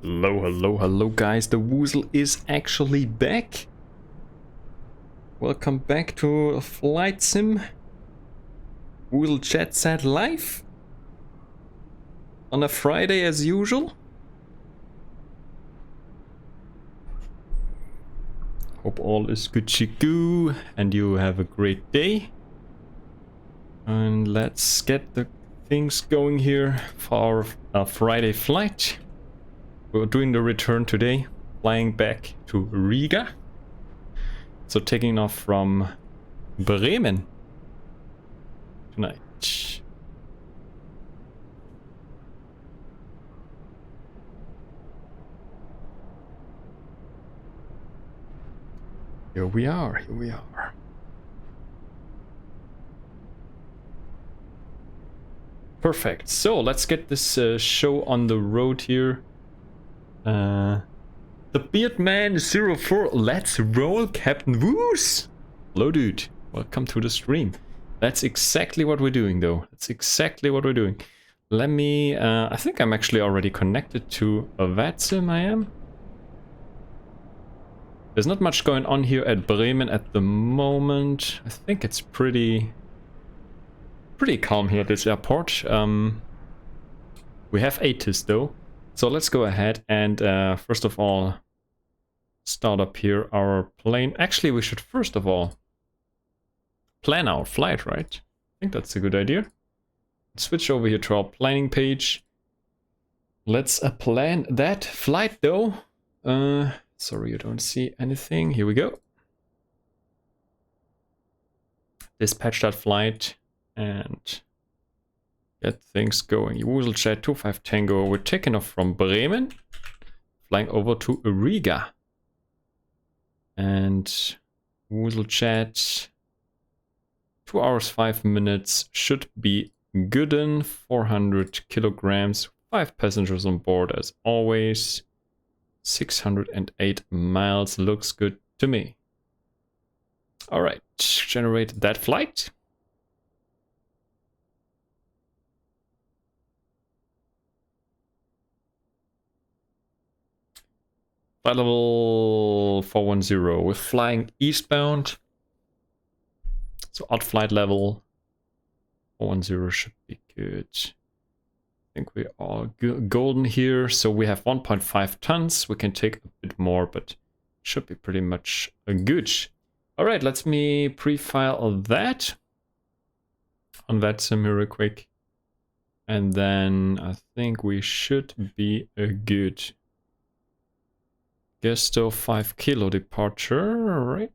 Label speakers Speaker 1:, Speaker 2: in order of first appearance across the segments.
Speaker 1: Hello, hello, hello guys, the Woozle is actually back. Welcome back to Flight Sim. WooselJet set live. On a Friday as usual. Hope all is Gucci-goo and you have a great day. And let's get the things going here for our Friday flight. We're doing the return today, flying back to Riga. So taking off from Bremen tonight. Here we are, here we are. Perfect, so let's get this show on the road here. The Beardman 04, let's roll, Captain Woos! Hello dude, welcome to the stream. That's exactly what we're doing though, that's exactly what we're doing. Let me, I think I'm actually already connected to a VATSIM, I am. There's not much going on here at Bremen at the moment. I think it's pretty calm here at this airport. We have ATIS though. So let's go ahead and first of all start up here our plane. Actually, we should first of all plan our flight, right? I think that's a good idea. Switch over here to our planning page. Let's plan that flight though. Sorry, you don't see anything. Here we go. Dispatch that flight and get things going. WooselJet 25 Tango. We're taking off from Bremen, flying over to Riga. And WooselJet 2 hours 5 minutes should be good in 400 kilograms, 5 passengers on board as always. 608 miles looks good to me. All right, generate that flight. Flight level 410. We're flying eastbound. So odd flight level 410 should be good. I think we are golden here. So we have 1.5 tons. We can take a bit more, but should be pretty much good. All right, let me pre-file that on VATSIM here real quick. And then I think we should be good. Gesto 5 kilo departure, all right.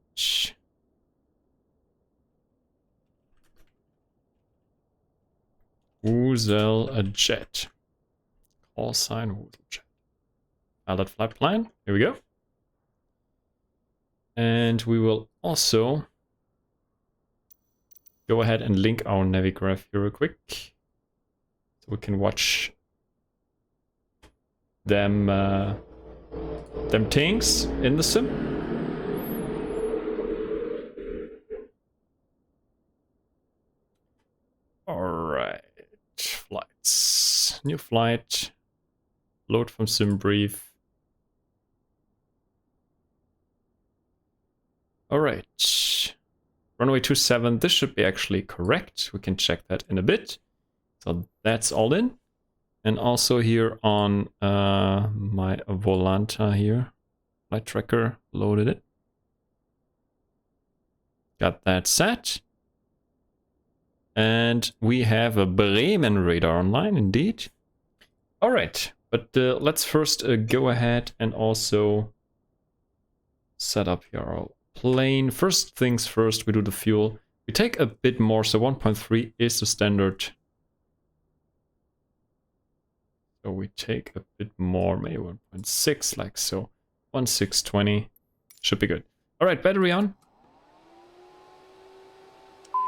Speaker 1: WooselJet. Call sign WooselJet. Pilot flight plan. Here we go. And we will also go ahead and link our Navigraph here real quick. So we can watch them things in the sim. Alright, flights. New flight. Load from sim brief. Alright. Runway 27, this should be actually correct. We can check that in a bit. So that's all in. And also here on my Volanta here, flight tracker, loaded it. Got that set. And we have a Bremen radar online, indeed. All right, but let's first go ahead and also set up here our plane. First things first, we do the fuel. We take a bit more, so 1.3 is the standard. So we take a bit more, maybe 1.6, like so. 1.620 should be good. All right, battery on.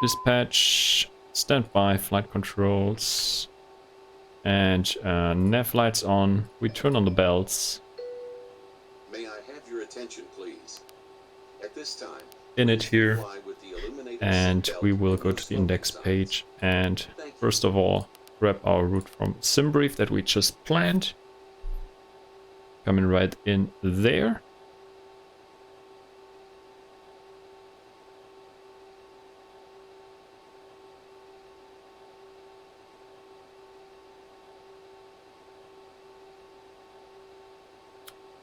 Speaker 1: Dispatch, standby, flight controls, and nav lights on. We turn on the bells.
Speaker 2: May I have your attention, please? At this time,
Speaker 1: in it here, and we will go to the index page and first of all grab our route from SimBrief that we just planned. Coming right in there.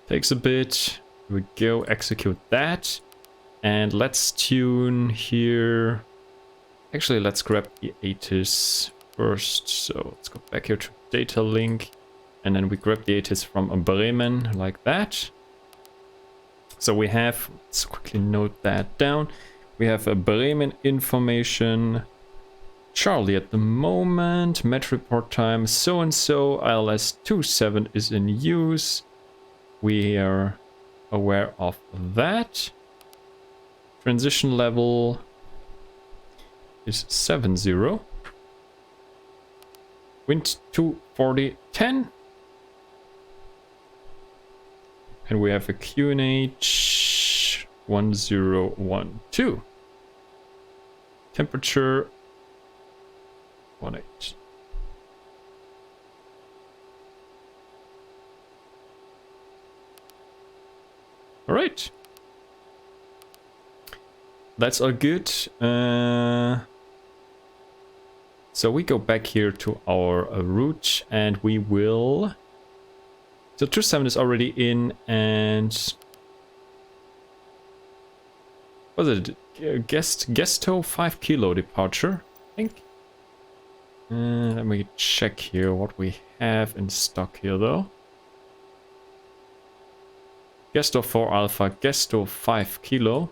Speaker 1: Takes a bit. Here we go, execute that. And let's tune here. Actually, let's grab the ATIS first. So let's go back here to data link. And then we grab the ATIS from Bremen like that. So we have, let's quickly note that down. We have a Bremen information. Charlie at the moment. Match report time so and so. ILS 27 is in use. We are aware of that. Transition level is 70. Wind 240, 10. And we have a QNH 1012. Temperature 18. All right. That's all good. So we go back here to our route and we will... So 27 is already in and... Was it Gesto 5 kilo departure, I think? Let me check here what we have in stock here though. Gesto 4 Alpha, Gesto 5 kilo.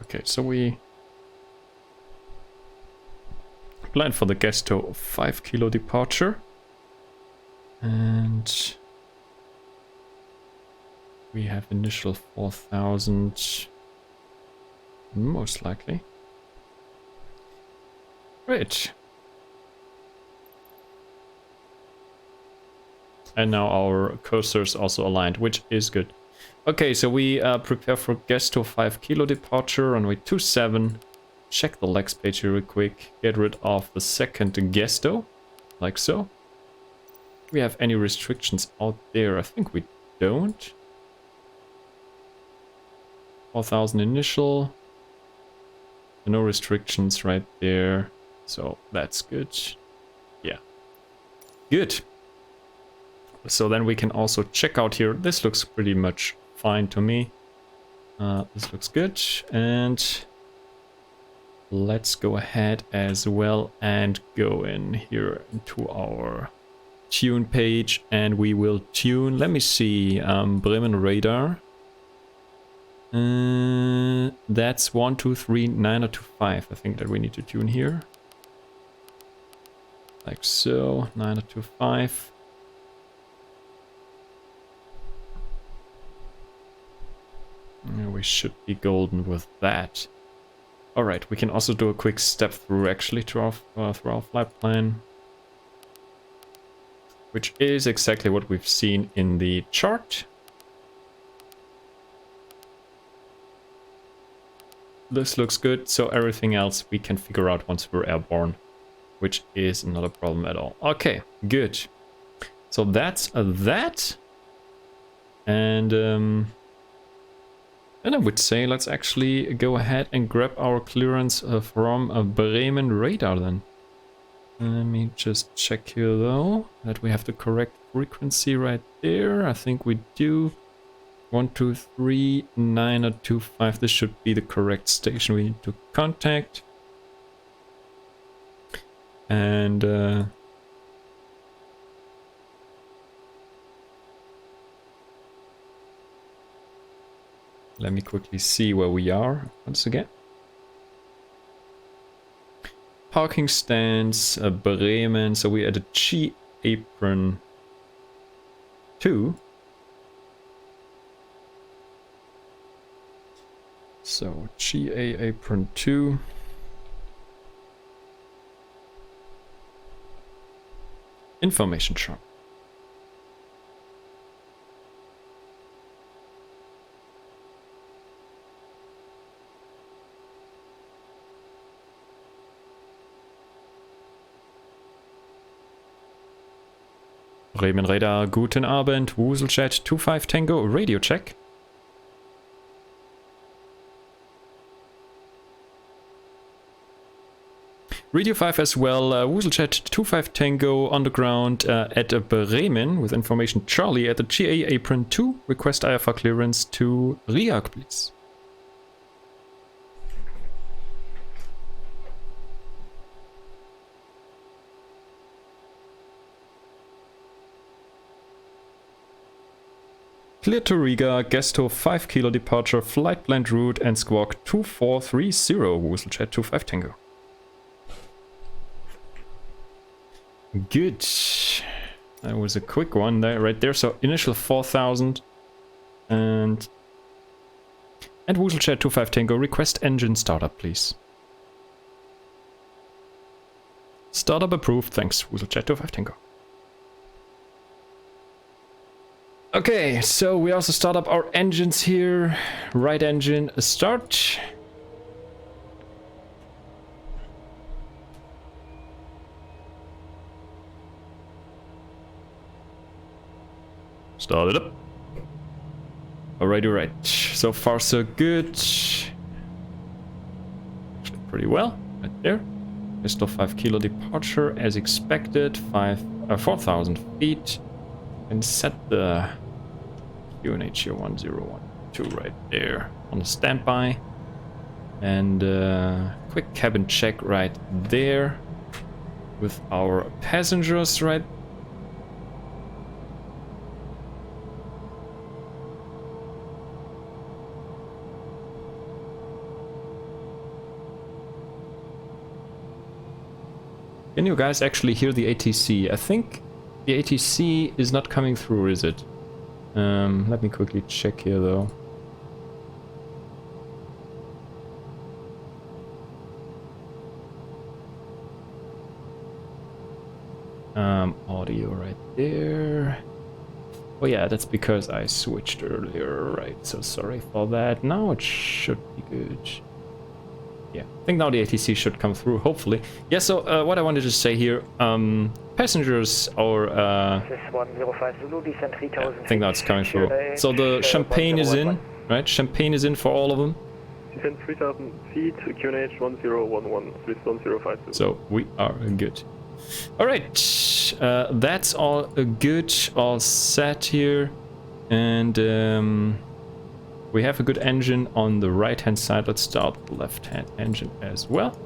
Speaker 1: Okay, so we plan for the Gesto 5 kilo departure. And we have initial 4,000, most likely. Great. And now our cursor is also aligned, which is good. Okay, so we prepare for Gesto 5 kilo departure, runway 27. Check the legs page here real quick. Get rid of the second Gesto, like so. Do we have any restrictions out there? I think we don't. 4,000 initial. No restrictions right there. So that's good. Yeah. Good. So then we can also check out here. This looks pretty much fine to me. This looks good. And let's go ahead as well and go in here into our tune page and we will tune. Let me see. Bremen radar. That's 123 9025. I think that we need to tune here. Like so. 9025. We should be golden with that. Alright, we can also do a quick step through actually to our, through our flight plan. Which is exactly what we've seen in the chart. This looks good, so everything else we can figure out once we're airborne. Which is not a problem at all. Okay, good. So that's that. And I would say let's actually go ahead and grab our clearance from a Bremen radar then. Let me just check here though, that we have the correct frequency right there. I think we do. 123 9025. This should be the correct station we need to contact. And let me quickly see where we are once again. Parking stands, Bremen, so we're at a G apron 2. So GA apron 2. Information chart. Bremen Radar, guten Abend, WooselJet 25 Tango, radio check. Radio 5 as well, WooselJet 25 Tango on the ground at Bremen with information Charlie at the GA apron 2. Request IFR clearance to Riga, please. Clear to Riga, Gesto 5 kilo departure, flight planned route and squawk 2430, WooselJet 25 Tango. Good. That was a quick one there, right there. So initial 4000 and WooselJet 25 Tango, request engine startup, please. Startup approved, thanks, WooselJet 25 Tango. Okay, so we also start up our engines here. Right engine, start. Start it up. Alright. So far so good. Actually pretty well, right there. Still 5 kilo departure as expected, 4,000 feet. And set the QNH here 1012 right there on the standby. And quick cabin check right there with our passengers right. Can you guys actually hear the ATC? I think the ATC is not coming through, is it? Let me quickly check here though. Audio right there. Oh yeah, that's because I switched earlier, right? So sorry for that. Now it should be good. Yeah, I think now the ATC should come through, hopefully. Yeah, so what I wanted to say here, passengers are... I think that's coming through. So the champagne is in, right? Champagne is in for all of them.
Speaker 3: Descent 3,000 feet, QNH 1011, 31052.
Speaker 1: So we are good. Alright, that's all good, all set here. And... we have a good engine on the right hand side. Let's start the left hand engine as well.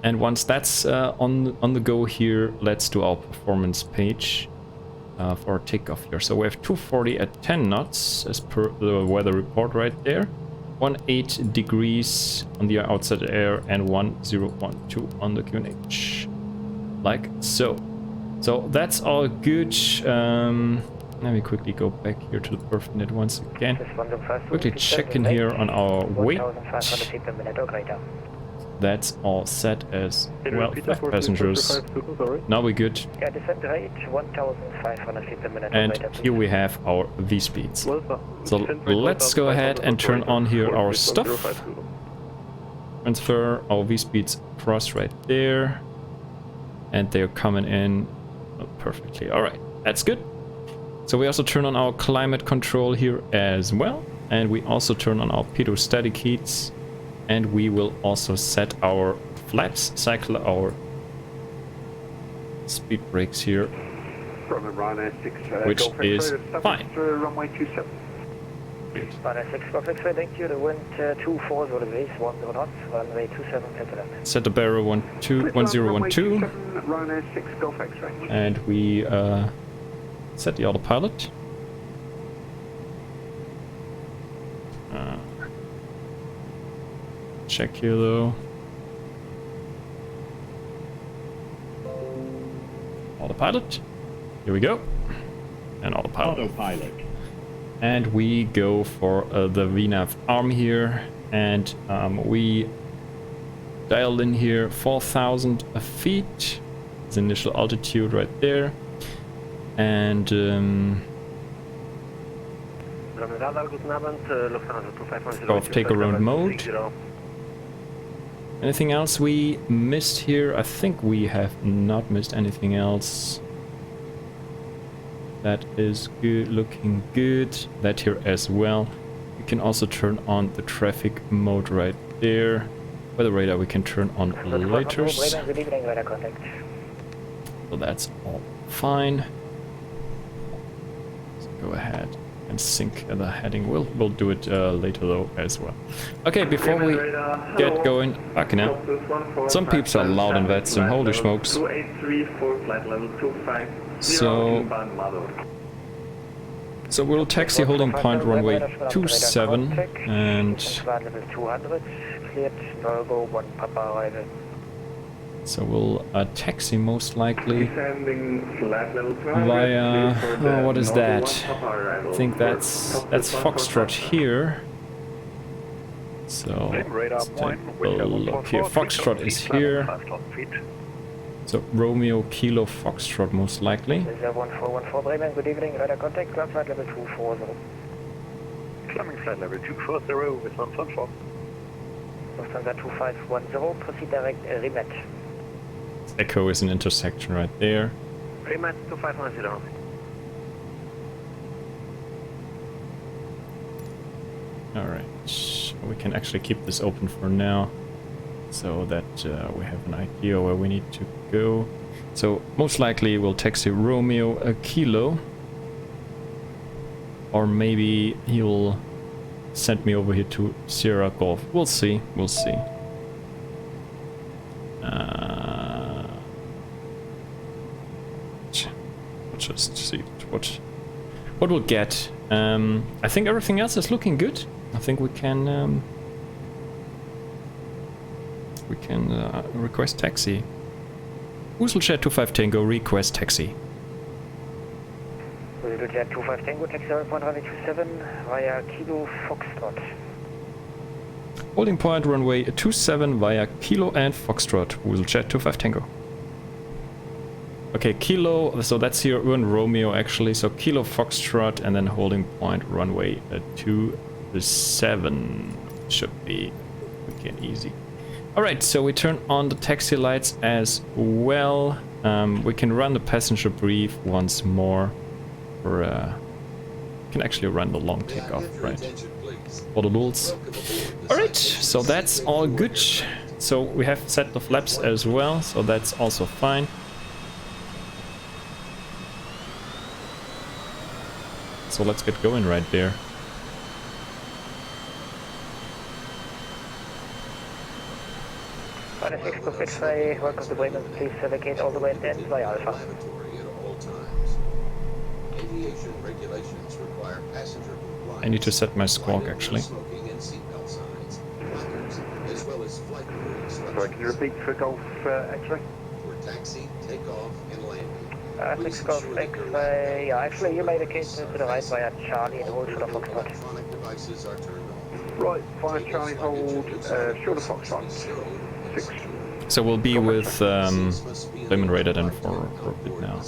Speaker 1: And once that's on the go here, let's do our performance page for our takeoff here. So we have 240 at 10 knots as per the weather report right there. 18 degrees on the outside air and 1012 on the QNH. Like so. So that's all good. Let me quickly go back here to the Perfinet once again. Quickly check in here on our weight. That's all set as well. 5 passengers. Now we're good. And here we have our V-speeds. So let's go ahead and turn on here our stuff. Transfer our V-speeds across right there. And they're coming in perfectly. Alright, that's good. So we also turn on our climate control here as well. And we also turn on our pedostatic heats. And we will also set our flaps, cycle our speed brakes here, which is fine.
Speaker 3: Runway 27.
Speaker 4: Ryanair 6, Fox 6, thank you. The wind 24 over the base, 10 knots, runway 27, head to left.
Speaker 1: Set the barrel 1012.
Speaker 3: Ryanair 6, Golf X-ray.
Speaker 1: And we set the autopilot. Check here though. Autopilot. Here we go. And autopilot. And we go for the VNAV arm here. And we dialed in here 4,000 feet. It's initial altitude right there. And go off take around mode. Anything else we missed here? I think we have not missed anything else. That is good, looking good. That here as well. We can also turn on the traffic mode right there. Weather radar we can turn on later. So that's all fine. So go ahead and sync the heading. We'll do it later though as well. Okay, before we get going, back now. Some peeps are loud in VATSIM, holy smokes. So we'll taxi holding point runway 27 and so we'll taxi most likely via, what is that? I think that's Foxtrot here. So let's take a look here. Foxtrot is here. So Romeo Kilo Foxtrot most likely.
Speaker 4: 1414 Bremen, good evening, radar contact, climb flight level 240.
Speaker 3: Climbing flight level 240 with 114.
Speaker 4: Lufthansa 2510, proceed direct Rimet.
Speaker 1: Echo is an intersection right there.
Speaker 3: Rimet 2510.
Speaker 1: Alright, we can actually keep this open for now, so that we have an idea where we need to go. So most likely we'll taxi Romeo a Kilo, or maybe he'll send me over here to Sierra Golf. We'll see, we'll see. We'll just see what we'll get. I think everything else is looking good. I think we can request taxi. WooselJet 25 Tango, request taxi.
Speaker 4: WooselJet 25 Tango, taxi 127 via Kilo Foxtrot.
Speaker 1: Holding point runway 27 via Kilo and Foxtrot, WooselJet 25 Tango. Okay, Kilo, so that's here, we're in Romeo actually, so Kilo Foxtrot and then holding point runway 27 should be quick and easy. Alright, so we turn on the taxi lights as well. We can run the passenger brief once more. Or can actually run the long takeoff, right? For the rules. Alright, so that's all good. So we have set the flaps as well, so that's also fine. So let's get going right there.
Speaker 4: Final 6 cockpit fly, welcome to Bremen, please vacate all the way at the end by Alpha.
Speaker 1: I need to set my squawk actually.
Speaker 3: Sorry, can you repeat for Golf X-ray?
Speaker 2: For taxi, takeoff, and landing.
Speaker 4: 6 Golf X-ray, yeah, actually you may vacate to the right via Charlie and hold short of Foxtrot.
Speaker 2: Electronic devices are turned off.
Speaker 3: Right, fire Charlie, hold short of Foxtrot. 6.
Speaker 1: So we'll be with Bremen radar then for a bit now.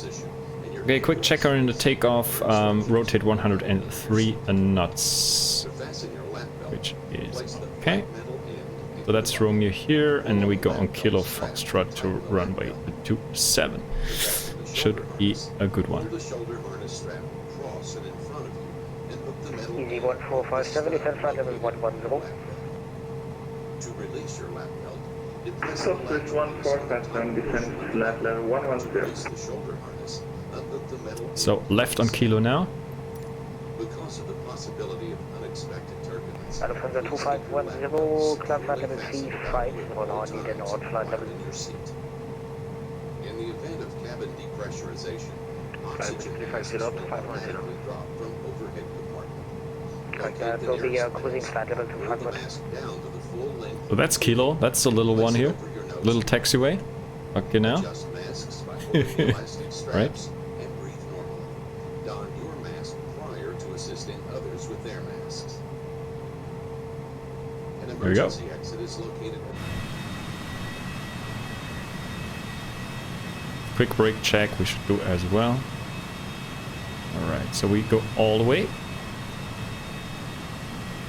Speaker 1: Okay, quick checker in the takeoff, rotate 103 knots, which is okay. So that's Romeo here, and then we go on Kilo Foxtrot to runway 27. Should be a good one.
Speaker 4: Easy 1457, descent flight level 110.
Speaker 2: To release your lap belt,
Speaker 3: Software 1457, descent flight level 110.
Speaker 2: release the shoulder harness, unhook the metal
Speaker 1: So left on Kilo now.
Speaker 2: because of the possibility of unexpected turbulence.
Speaker 4: Lufthansa 2510, climb flight level 350, now need an out flight level.
Speaker 2: In your seat. In the event of cabin depressurization, oxygen masks will automatically drop from overhead compartment.
Speaker 4: That will be cruising flight level 200.
Speaker 2: Mask down to the full length.
Speaker 1: So that's Kilo. That's the little one here. Little taxiway. Okay now.
Speaker 2: Adjust masks by holding elastic straps
Speaker 1: Right.
Speaker 2: and breathe normally. Don your mask prior to assisting others with their masks. An
Speaker 1: There we go.
Speaker 2: emergency exit is located.
Speaker 1: quick brake check we should do as well. Alright, so we go all the way.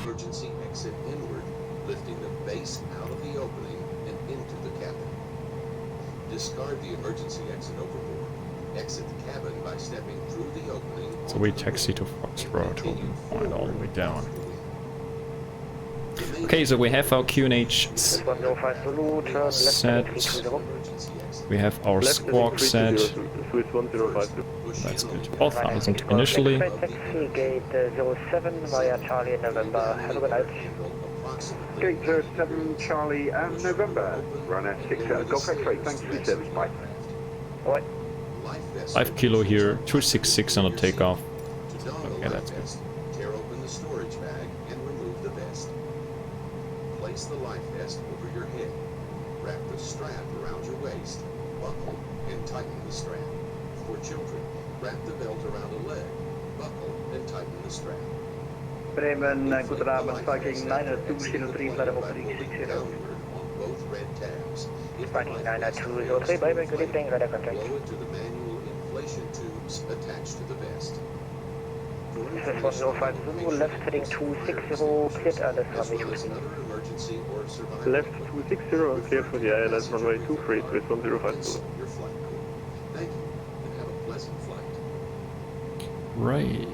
Speaker 2: Emergency exit inward, lifting the base out of the opening and into the cabin. Discard the emergency exit overboard. Exit the cabin by stepping through the opening.
Speaker 1: So we taxi to Foxtrot, holding point all the way down. Okay, so we have our QNH set. We have our squawk set. That's good. 4,000 initially.
Speaker 4: Taxi gate 07 via Charlie November. Have a good night.
Speaker 5: Gate 07 Charlie and November. Runner 6 Golf X-ray. Thanks for your service. Bye.
Speaker 4: Alright.
Speaker 1: 5 kilo here. 266 on the takeoff. Okay, that's good.
Speaker 2: Tear open the storage bag and remove the vest. Place the life vest over your head. Wrap the strap around your waist. Buckle and tighten the strap. For children, wrap the belt around a leg. Buckle and tighten the strap.
Speaker 5: Bremen, good Abend, Viking 90203, level 360.
Speaker 2: On both red tabs.
Speaker 4: Viking 90203, Bremen, good evening, radar contact.
Speaker 2: Blow it to the manual inflation tubes attached to the vest.
Speaker 4: This is 105 Zulu, left heading 260, cleared Alice runway 23.
Speaker 3: Left 260, clear for the ILS runway 23 with 105 Zulu.
Speaker 2: Your flight crew. Thank you and have a pleasant flight.
Speaker 1: Right.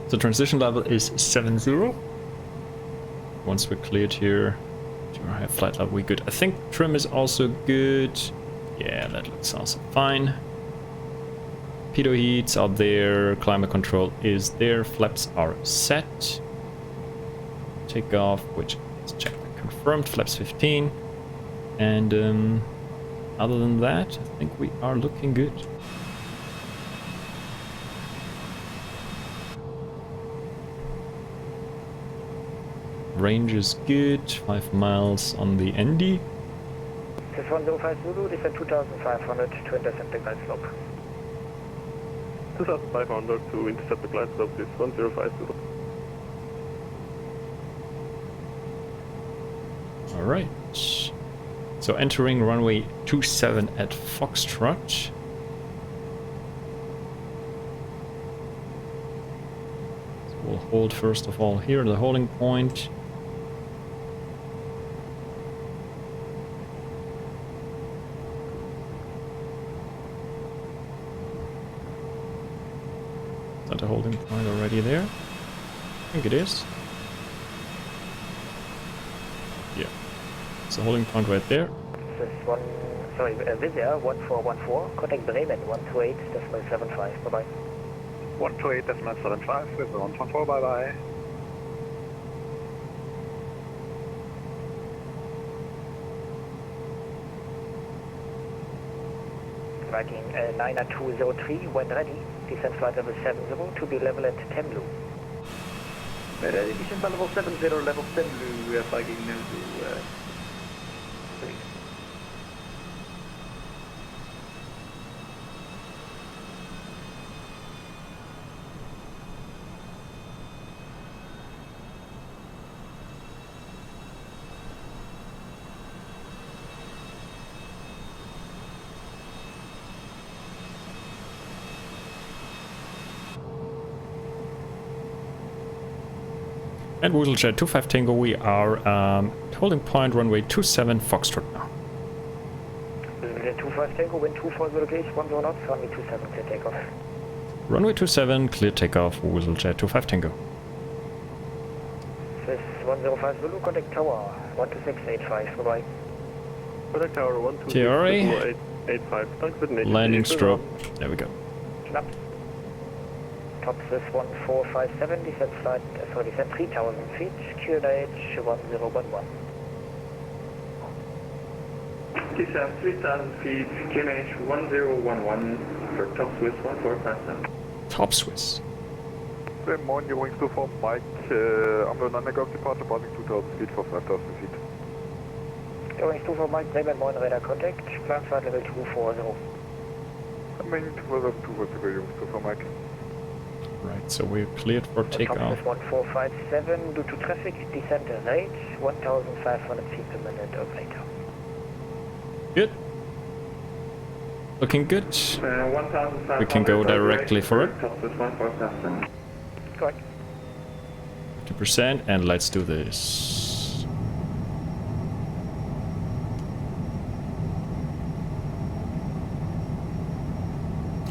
Speaker 1: The transition level is 70. Once we're cleared here, to our high flight level, we good. I think trim is also good. Yeah, that looks also fine. Pitot heats are there. Climate control is there. Flaps are set. Takeoff, which is checked and confirmed. Flaps 15. And other than that, I think we are looking good. Range is good, 5 miles on the ND.
Speaker 4: This is 105 Zulu, descend 2,500 to intercept the glide slope.
Speaker 3: 2,500 to intercept the glide slope is 105 Zulu.
Speaker 1: Alright. So entering runway 27 at Foxtrot. So we'll hold first of all here, the holding point. Is that a holding point already there? I think it is. Yeah. It's a holding point right there.
Speaker 4: This is Vizia 1414, contact Bremen 128.75, bye bye.
Speaker 5: 128.75 with 114, bye bye.
Speaker 4: Viking 90203, when ready, descent flight level 70 to be level at 10 blue.
Speaker 5: Ready, descent level 70, level 10 blue, Viking 902.
Speaker 1: And WooselJet 25 Tango, we are holding point runway 27 Foxtrot now.
Speaker 4: 25 Tango, wind 24 0 gauge, 10 knots, runway 27, clear takeoff.
Speaker 1: Runway 27, clear takeoff, WooselJet 25 Tango.
Speaker 4: This is 105 Zulu, contact tower 12685, bye bye.
Speaker 3: Contact tower
Speaker 1: 12685,
Speaker 3: thanks for the
Speaker 1: landing stroke, there we go.
Speaker 4: Snap. Top is 1457, descent flight, descent 3000 feet, QNH 1011.
Speaker 3: Descent 3000 feet, QNH 1011 for top Swiss 1457.
Speaker 1: Top Swiss.
Speaker 6: Good morning, you're wings 24 Mike, I'm on underground departure, boarding 2000 feet for 5000 feet.
Speaker 4: Wings 24 Mike, Bremen 1 radar contact, plan flight level 240.
Speaker 6: I'm in 2002 for Wings 24 Mike.
Speaker 1: Right, so we're cleared for takeoff.
Speaker 4: Top 1457, due to traffic, descent rate 1,500 feet per minute or greater.
Speaker 1: Good. Looking good. We can go directly for it.
Speaker 4: Correct.
Speaker 1: 50%, and let's do this.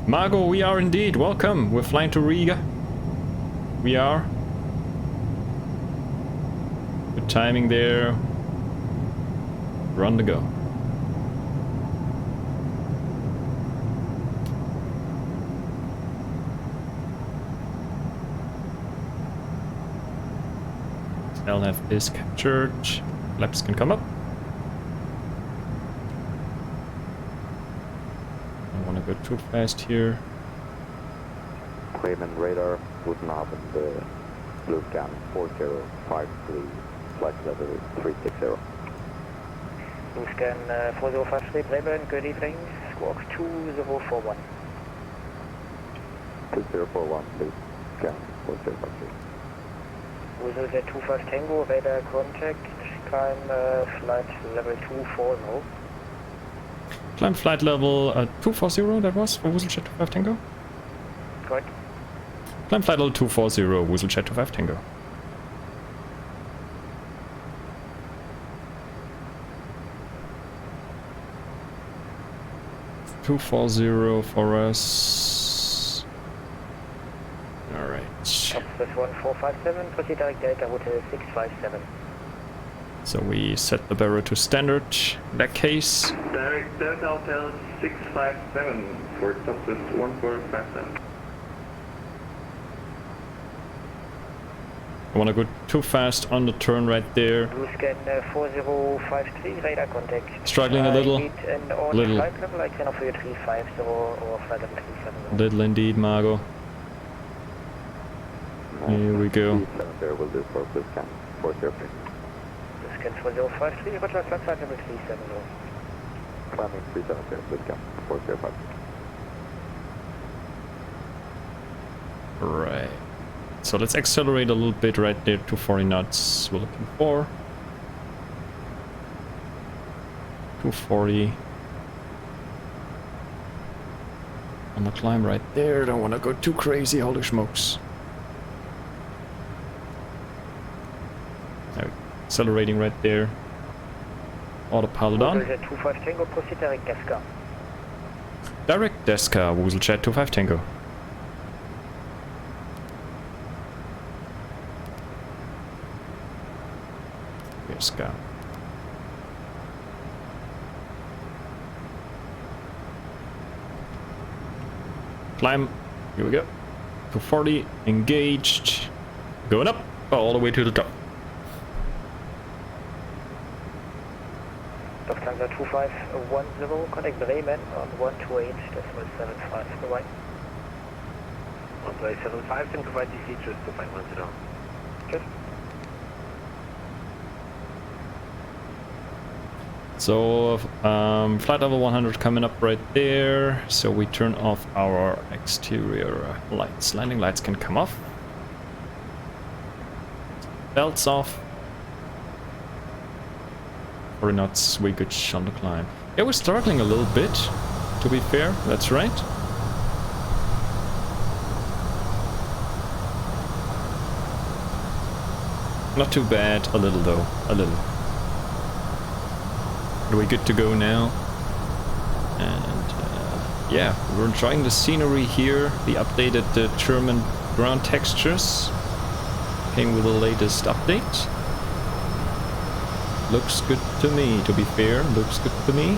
Speaker 1: Margot, we are indeed. Welcome. We're flying to Riga. We are. Good timing there. We're on the go. LNF is captured. Flaps can come up. Don't want to go too fast here.
Speaker 7: Bremen radar, Guten Abend, blue scan 4053, flight level 360.
Speaker 4: Blue scan 4053, Bremen, good evening, squawk 2041.
Speaker 7: 2041, please, scan 4053.
Speaker 4: WooselJet 25 Tango, radar contact, climb flight level 240.
Speaker 1: Climb flight level 240, that was for WooselJet 25 Tango?
Speaker 4: Correct.
Speaker 1: Climb flight level 240, WooselJet 25 Tango. .240 for us. Alright.
Speaker 4: Top 1457, proceed direct Delta Hotel 657.
Speaker 1: So we set the barrel to standard in that case.
Speaker 3: Direct Delta Hotel 657 for Southwest 1457.
Speaker 1: I want to go too fast on the turn right there.
Speaker 4: Blue scan 4053, radar contact.
Speaker 1: Struggling a little.
Speaker 4: Need an on
Speaker 1: Little.
Speaker 4: flight level, I can offer you 350 or flight level 370.
Speaker 1: Little indeed, Margot. Here we go.
Speaker 7: 370 will do for blue scan 403.
Speaker 4: Blue scan 4053, roger, flight level 370.
Speaker 7: Climbing 370, blue scan 405.
Speaker 1: Right. So let's accelerate a little bit right there to 40 knots. We're looking for 240 on the climb right there. Don't want to go too crazy. Holy smokes! Now, accelerating right there. Autopilot on.
Speaker 4: WooselJet 25 Tango, proceed direct Desca.
Speaker 1: Direct Desca, WooselJet 25 Tango. Desca. Climb. Here we go. 240, engaged. Going up, all the way to the top.
Speaker 4: Lufthansa 2510, contact Bremen on 128.75, goodbye. 128.75, then provide the features to 510. Good.
Speaker 1: So, flight level 100 coming up right there. So we turn off our exterior lights. Landing lights can come off. Belts off. 40 knots, we good on the climb. Yeah, we're struggling a little bit, to be fair. That's right. Not too bad. A little though. A little. Are we good to go now? And yeah, we're enjoying the scenery here. The updated German ground textures came with the latest update. Looks good to me, to be fair. Looks good to me.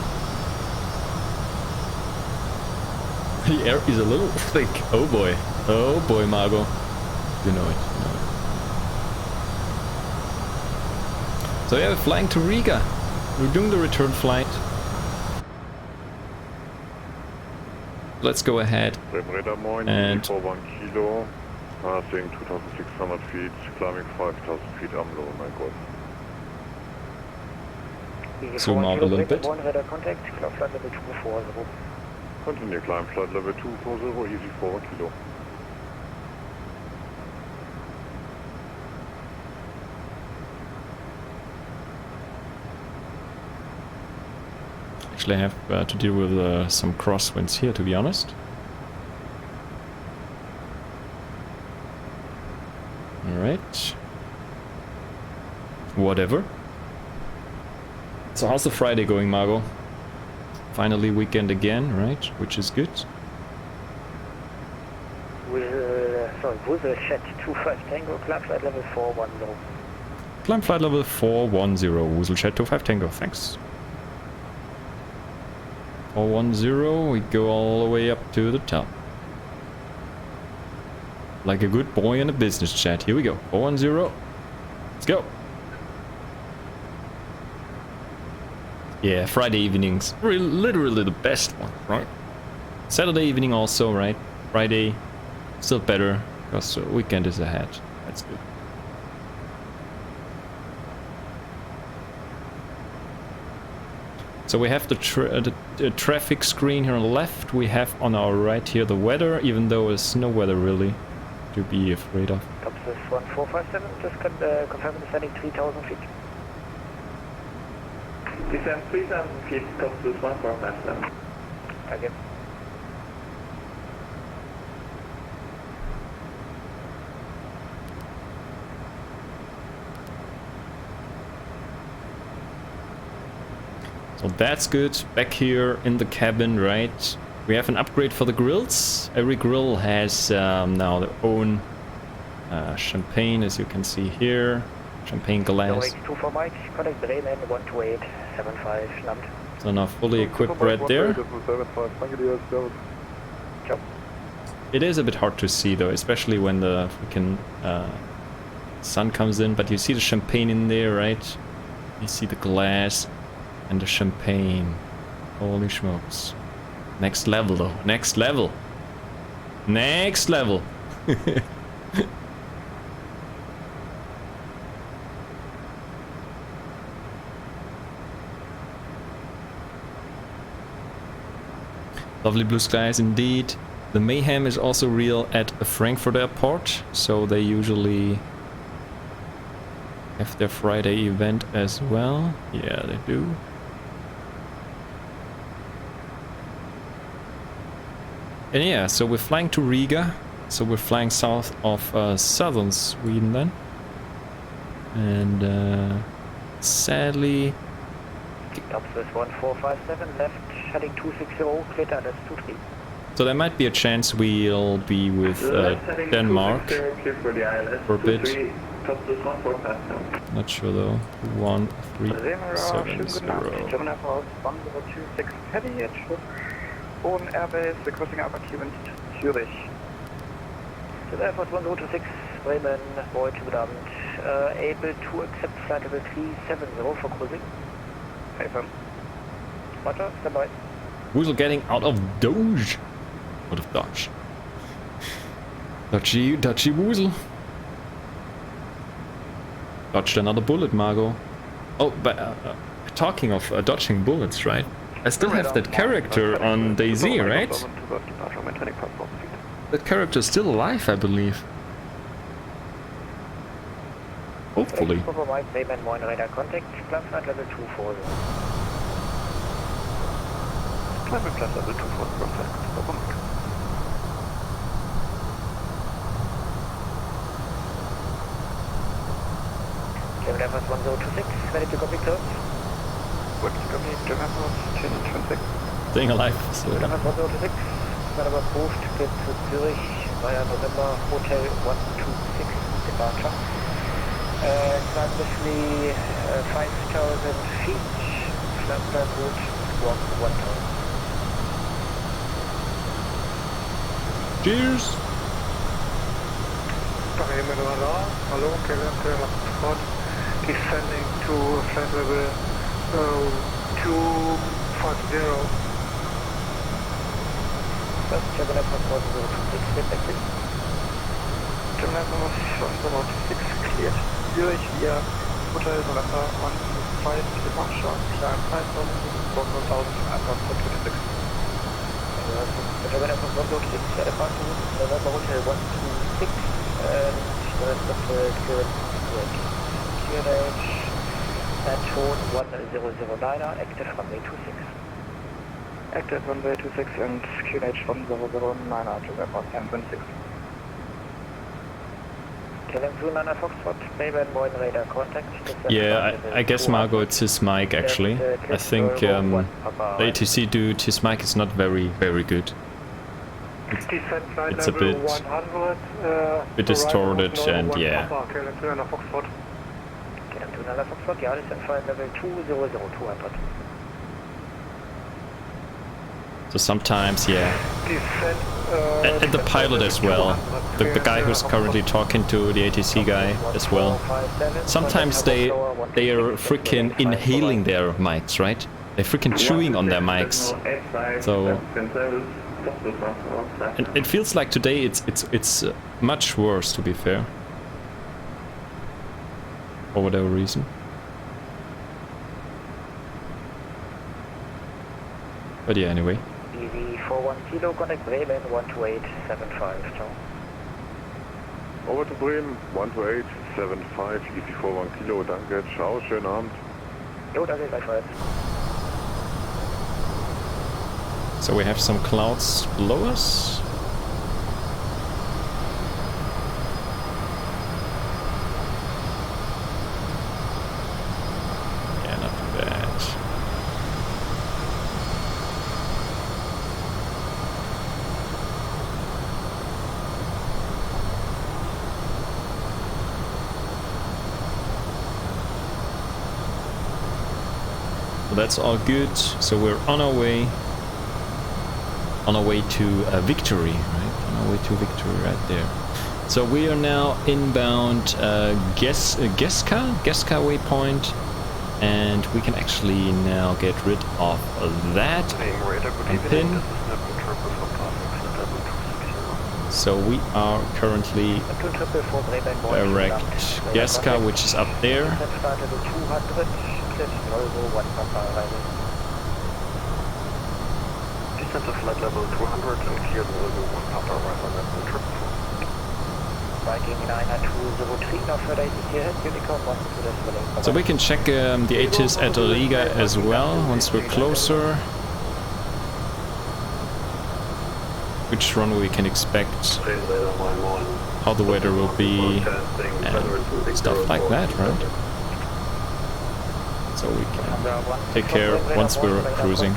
Speaker 1: The air is a little thick. Oh boy. Oh boy, Margot. You know it. You know it. So yeah, we're flying to Riga. We're doing the return flight. Let's go ahead and
Speaker 6: for 1 kilo, passing 2,600 feet, climbing 5,000 feet AMLO, my god.
Speaker 1: zoom out a little bit.
Speaker 4: Radar contact, cloud flight level 240.
Speaker 6: Continue climb flight level 240, easy for 1 kilo.
Speaker 1: Actually, I have to deal with some crosswinds here, to be honest. Alright. Whatever. So how's the Friday going, Margot? Finally weekend again, right? Which is good.
Speaker 4: WooselJet 25 Tango, climb flight level 410.
Speaker 1: Climb flight level 410, WooselJet 25 Tango, thanks. 410, we go all the way up to the top. Like a good boy in a business jet. Here we go. 410. Let's go. Yeah, Friday evenings. Literally the best one, right? Saturday evening also, right? Friday, still better, because the weekend is ahead. That's good. So we have the traffic screen here on the left. We have on our right here the weather, even though there's no weather really to be afraid of.
Speaker 4: This 1457, just confirm the standing 3000 feet.
Speaker 3: Descend 3000 feet, top to 1457.
Speaker 4: Okay.
Speaker 1: So that's good. Back here in the cabin, right? We have an upgrade for the grills. Every grill has now their own champagne, as you can see here. Champagne glass.
Speaker 4: 24 Mike, contact Bremen 12875 land.
Speaker 1: So now fully equipped right there. It is a bit hard to see though, especially when the freaking sun comes in, but you see the champagne in there, right? You see the glass and the champagne. Holy smokes. Next level though, next level. Next level. Lovely blue skies indeed. The mayhem is also real at Frankfurt airport, so they usually have their Friday event as well. Yeah, they do. And yeah, so we're flying to Riga. So we're flying south of southern Sweden then. And sadly...
Speaker 4: Topswiss 1457, left, heading 260, clear down, that's 23.
Speaker 1: So there might be a chance we'll be with Denmark for a bit. Not sure though. 1370.
Speaker 8: Gemini House 1026 heavy at Boden Airbase requesting altitude in Zurich.
Speaker 4: To the Airport 1026, Bremen, Void to Abend, able to accept flight level 370 for cruising.
Speaker 8: Affirm.
Speaker 4: Roger, stand by.
Speaker 1: Woozle getting out of Doge. Out of Dodge. Dodgy Woozle. Dodged another bullet, Margot. Oh, but talking of dodging bullets, right? I still have that character on DayZ, right? That character is still alive, I believe. Hopefully.
Speaker 4: Mike, Bremen, Moin, radar contact, climb flight level 240.
Speaker 3: Climb flight level 240, perfect.
Speaker 4: Gemini House 1026, ready to copy close.
Speaker 8: What to copy? Gemini House 1026.
Speaker 1: Staying alive. So.
Speaker 4: Gemini House 1026, got approved, get to Zurich via November Hotel 126 departure. Climb roughly 5,000 feet, flat route, walk 1,000.
Speaker 1: Cheers!
Speaker 8: Bremen radar, hello, Kevin, Ford, descending to flight level 250.
Speaker 4: That's Gemini House 1026, get back in.
Speaker 8: Gemini House 1026 cleared. Zurich via Hotel November 125 departure, climb 5,000 airport for 26.
Speaker 4: Gemini House 106, departure November Hotel 126, and the rest of the current clearance at tone 1009, active runway 26.
Speaker 8: Active runway 26 and QNH 100 to airport 1026.
Speaker 4: KLM 29 Foxtrot, Bremen, Moin radar contact.
Speaker 1: Yeah, I guess Margot, it's his mic actually. I think the ATC dude, his mic is not very good. It's a bit distorted and yeah.
Speaker 4: KLM 29 Foxtrot, yeah, descent flight level 2002 airport.
Speaker 1: So sometimes, yeah. And the pilot as well. The guy who's currently talking to the ATC guy as well. Sometimes they are freaking inhaling their mics, right? They're freaking chewing on their mics. So and it feels like today it's much worse, to be fair. For whatever reason. But yeah, anyway.
Speaker 4: EV41 Kilo, connect Bremen 12875, ciao.
Speaker 6: Over to Bremen, 12875, EV41 Kilo, danke, ciao, schönen Abend.
Speaker 4: Jo, danke, gleichfalls.
Speaker 1: So we have some clouds below us. Yeah, not too bad. So that's all good. So we're on our way. On our way to victory, right? On our way to victory, right there. So we are now inbound Geska waypoint, and we can actually now get rid of that and pin. So we are currently direct Geska, which is up there.
Speaker 3: Descent to flight level 200 and clear the level 1 Papa arrival at the trip.
Speaker 4: Viking 923, now further ATC, Unicorn 1 to
Speaker 1: So we can check the ATIS at Riga as well once we're closer. Which runway we can expect, how the weather will be, and stuff like that, right? So we can take care once we're cruising.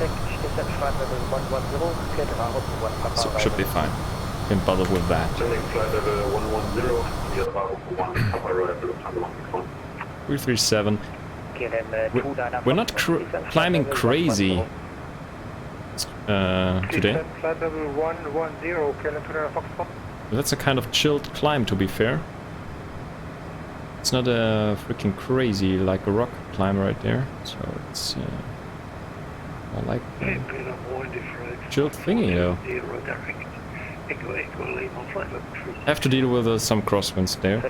Speaker 1: So it should be fine. Can't bother with that. 337. We're not climbing crazy today. That's a kind of chilled climb, to be fair. It's not a freaking crazy like a rock climb right there, so it's more like a chilled thingy though. Have to deal with some crosswinds there.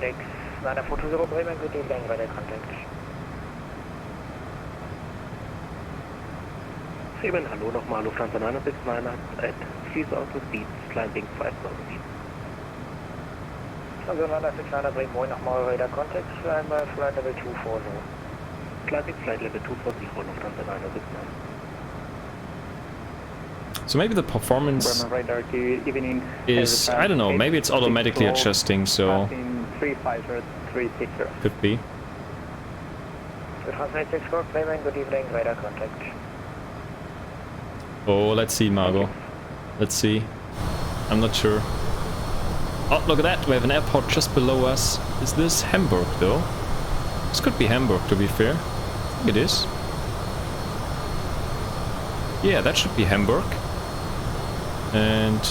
Speaker 3: Bremen, hallo nochmal, Lufthansa 969 at please also speeds climbing 5000 feet.
Speaker 4: Also 969 Bremen, moin nochmal radar contact, einmal flight level 240.
Speaker 3: Climbing flight level 240, Lufthansa 969.
Speaker 1: So maybe the performance is, I don't know, maybe it's automatically adjusting, so could be.
Speaker 4: Good evening, radar contact.
Speaker 1: Oh, let's see, Margot. Let's see. I'm not sure. Oh, look at that. We have an airport just below us. Is this Hamburg, though? This could be Hamburg, to be fair. I think it is. Yeah, that should be Hamburg. And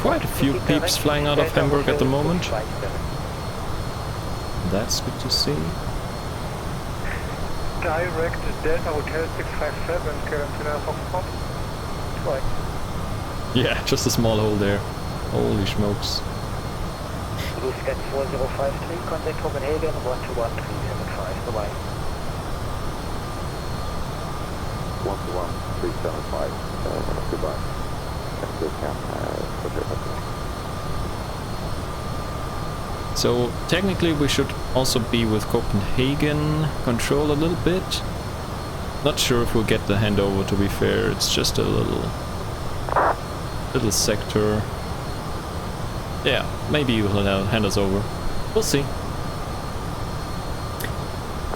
Speaker 1: quite a few peeps flying out of Hamburg at the moment. That's good to see.
Speaker 6: Direct Delta Hotel 657, Carolina Foxtrot. Right.
Speaker 1: Yeah, just a small hole there. Holy smokes.
Speaker 4: Scan 4053, contact Copenhagen 121-375, bye-bye.
Speaker 7: 121-375, goodbye.
Speaker 1: So technically we should also be with Copenhagen control a little bit. Not sure if we'll get the handover, to be fair. It's just a little sector. Yeah, maybe he will hand us over. We'll see.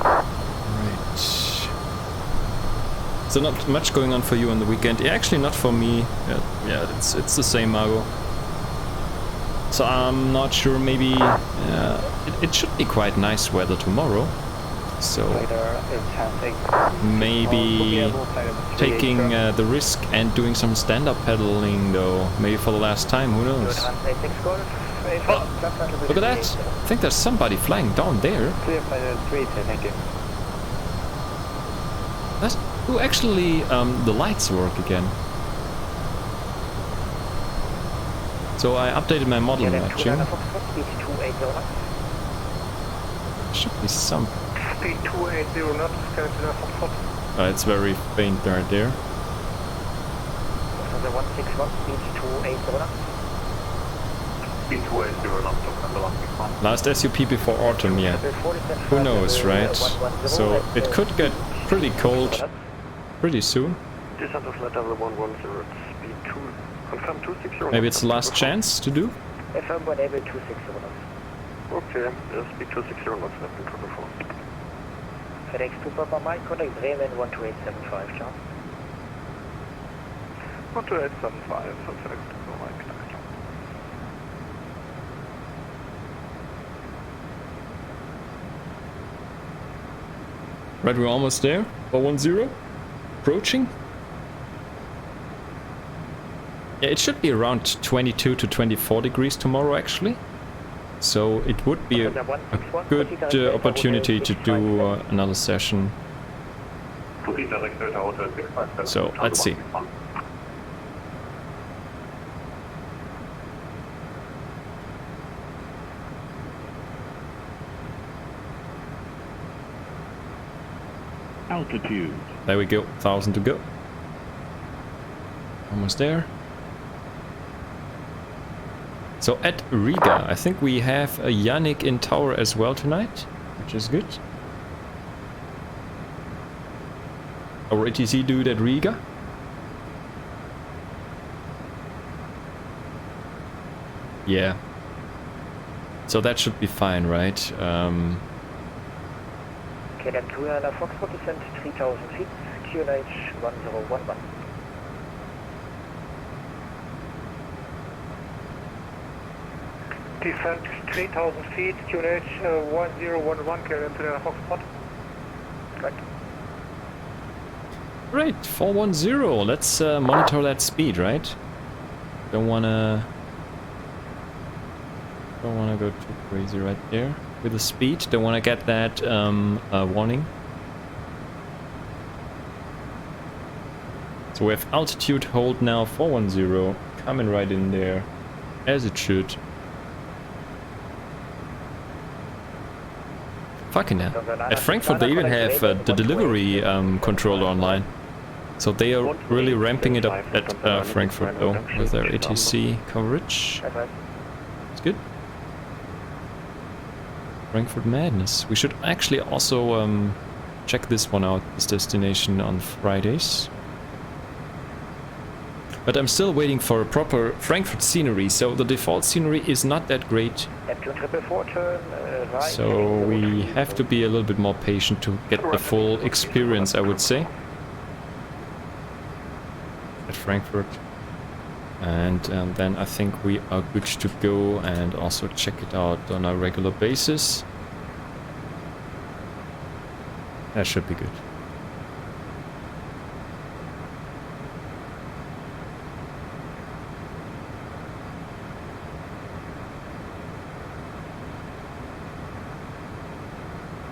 Speaker 1: Right. So not much going on for you on the weekend. Yeah, actually not for me. Yeah, it's the same, Margot. So I'm not sure, maybe it should be quite nice weather tomorrow. So maybe taking the risk and doing some stand-up pedaling though, maybe for the last time, who knows? Oh, look at that! I think there's somebody flying down there. That's, oh, actually, the lights work again. So I updated my model matching. Should be some.
Speaker 4: Speed 280 knots, Skeleton Foxtrot.
Speaker 1: It's very faint right there.
Speaker 4: The 161, speed 280 knots. Speed 280 knots,
Speaker 1: last SUP before autumn, yeah. Who knows, right? So it could get pretty cold pretty soon.
Speaker 3: Descent of letter 110, speed 2. Confirm 260.
Speaker 1: Maybe it's the last chance to do?
Speaker 4: Confirm 260 knots.
Speaker 3: Okay, speed 260 knots left in control.
Speaker 4: FedEx 2 Papa Mike, contact Bremen 12875, John.
Speaker 6: 12875, so FedEx 2 Papa Mike.
Speaker 1: Right, we're almost there. 410. Approaching. Yeah, it should be around 22 to 24 degrees tomorrow, actually. So it would be a good opportunity to do another session. So let's see.
Speaker 9: Altitude.
Speaker 1: There we go, 1,000 to go. Almost there. So at Riga, I think we have a Yannick in tower as well tonight, which is good. Our ATC dude at Riga. Yeah. So that should be fine, right?
Speaker 4: Okay, then 200 Foxtrot descent 3000 feet, QNH 1011. Descent 3000 feet, QNH 1011, carry into the Foxtrot. Correct.
Speaker 1: Great, 410. Let's monitor that speed, right? Don't wanna go too crazy right there with the speed. Don't wanna get that warning. So we have altitude hold now 410, coming right in there, as it should. Fucking hell. At Frankfurt they even have the delivery controller online. So they are really ramping it up at Frankfurt though, with their ATC coverage. It's good. Frankfurt madness. We should actually also check this one out, this destination, on Fridays. But I'm still waiting for a proper Frankfurt scenery, so the default scenery is not that great. So we have to be a little bit more patient to get the full experience, I would say, at Frankfurt. And then I think we are good to go and also check it out on a regular basis. That should be good.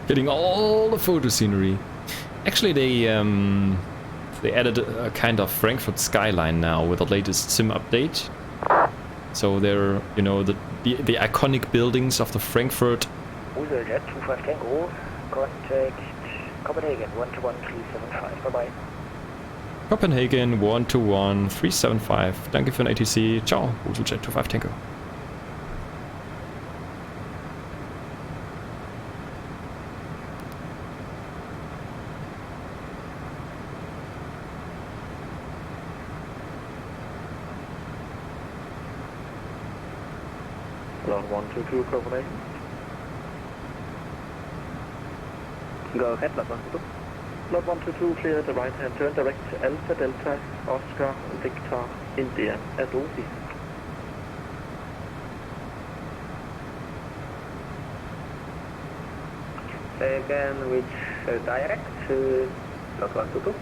Speaker 1: Getting all the photo scenery. Actually, they added a kind of Frankfurt skyline now with the latest sim update. So they're, you know, the iconic buildings of the Frankfurt.
Speaker 4: WooselJet 25 Tango, contact Copenhagen 121-375. Bye bye.
Speaker 1: Copenhagen 121-375. Danke für den ATC. Ciao, WooselJet 25 Tango.
Speaker 3: Lot 122 Copenhagen.
Speaker 4: Go ahead, Lot 122.
Speaker 3: Lot 122 clear the right hand turn direct to Alpha Delta Oscar Victor India Adobe.
Speaker 4: Say again which direct to Lot 122.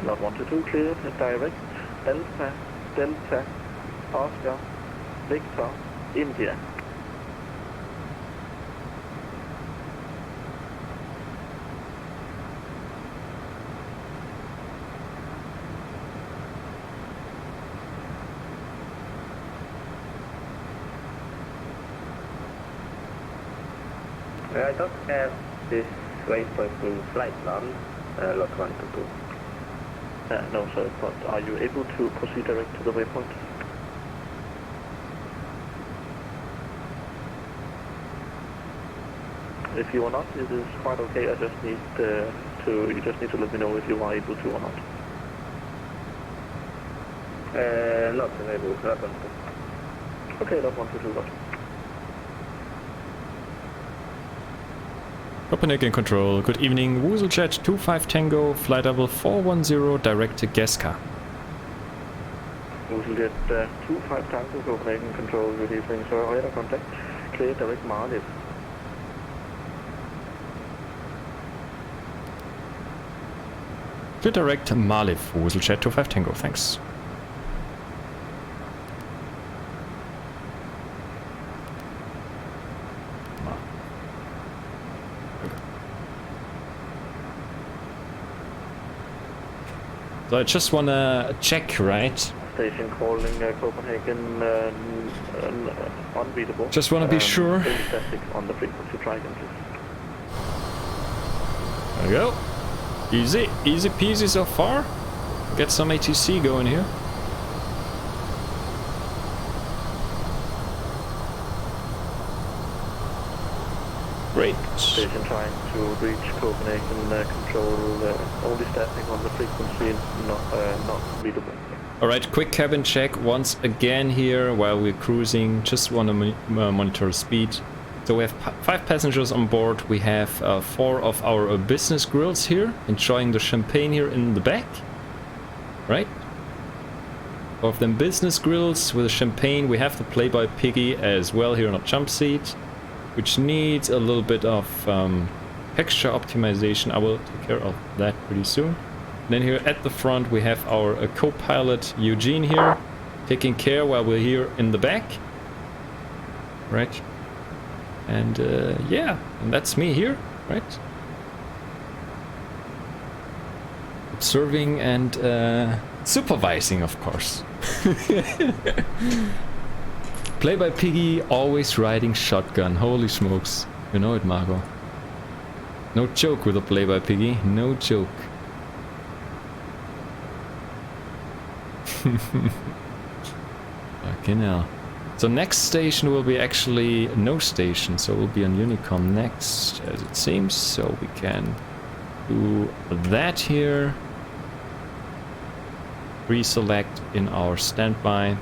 Speaker 3: Lot 122 clear direct Alpha Delta Oscar Victor India.
Speaker 4: I don't have this waypoint in flight plan, Lot 122.
Speaker 3: No sir, but are you able to proceed direct to the waypoint? If you are not, it is quite okay. I just need you just need to let me know if you are able to or not.
Speaker 4: Not able, Lot 122.
Speaker 3: Okay, Lot 122, got.
Speaker 1: Copenhagen Control, good evening. WooselJet 25 Tango, flight level 410, direct to Geska.
Speaker 3: WooselJet 25 Tango, Copenhagen Control, good evening. So radar contact, clear direct Maldiv.
Speaker 1: Clear direct Maldiv, WooselJet 25 Tango, thanks. So I just wanna check, right?
Speaker 3: Station calling Copenhagen unreadable.
Speaker 1: Just wanna be sure.
Speaker 3: Static on the frequency, try again please.
Speaker 1: There we go. Easy, easy peasy so far. Get some ATC going here. Great.
Speaker 3: Station trying to reach Copenhagen control, only static on the frequency, not readable.
Speaker 1: Alright, quick cabin check once again here while we're cruising. Just want to monitor speed. So we have 5 passengers on board. We have 4 of our business grills here, enjoying the champagne here in the back. Right? 4 of them business grills with the champagne. We have the Playboy Piggy as well here on a jump seat, which needs a little bit of texture optimization. I will take care of that pretty soon. Then here at the front we have our co-pilot Eugene here, taking care while we're here in the back. Right? And yeah, and that's me here, right? Observing and supervising, of course. Play by Piggy, always riding shotgun. Holy smokes. You know it, Margot. No joke with a play by Piggy. No joke. Fucking hell. So next station will be actually no station. So we'll be on Unicom next, as it seems. So we can do that here. Reselect in our standby.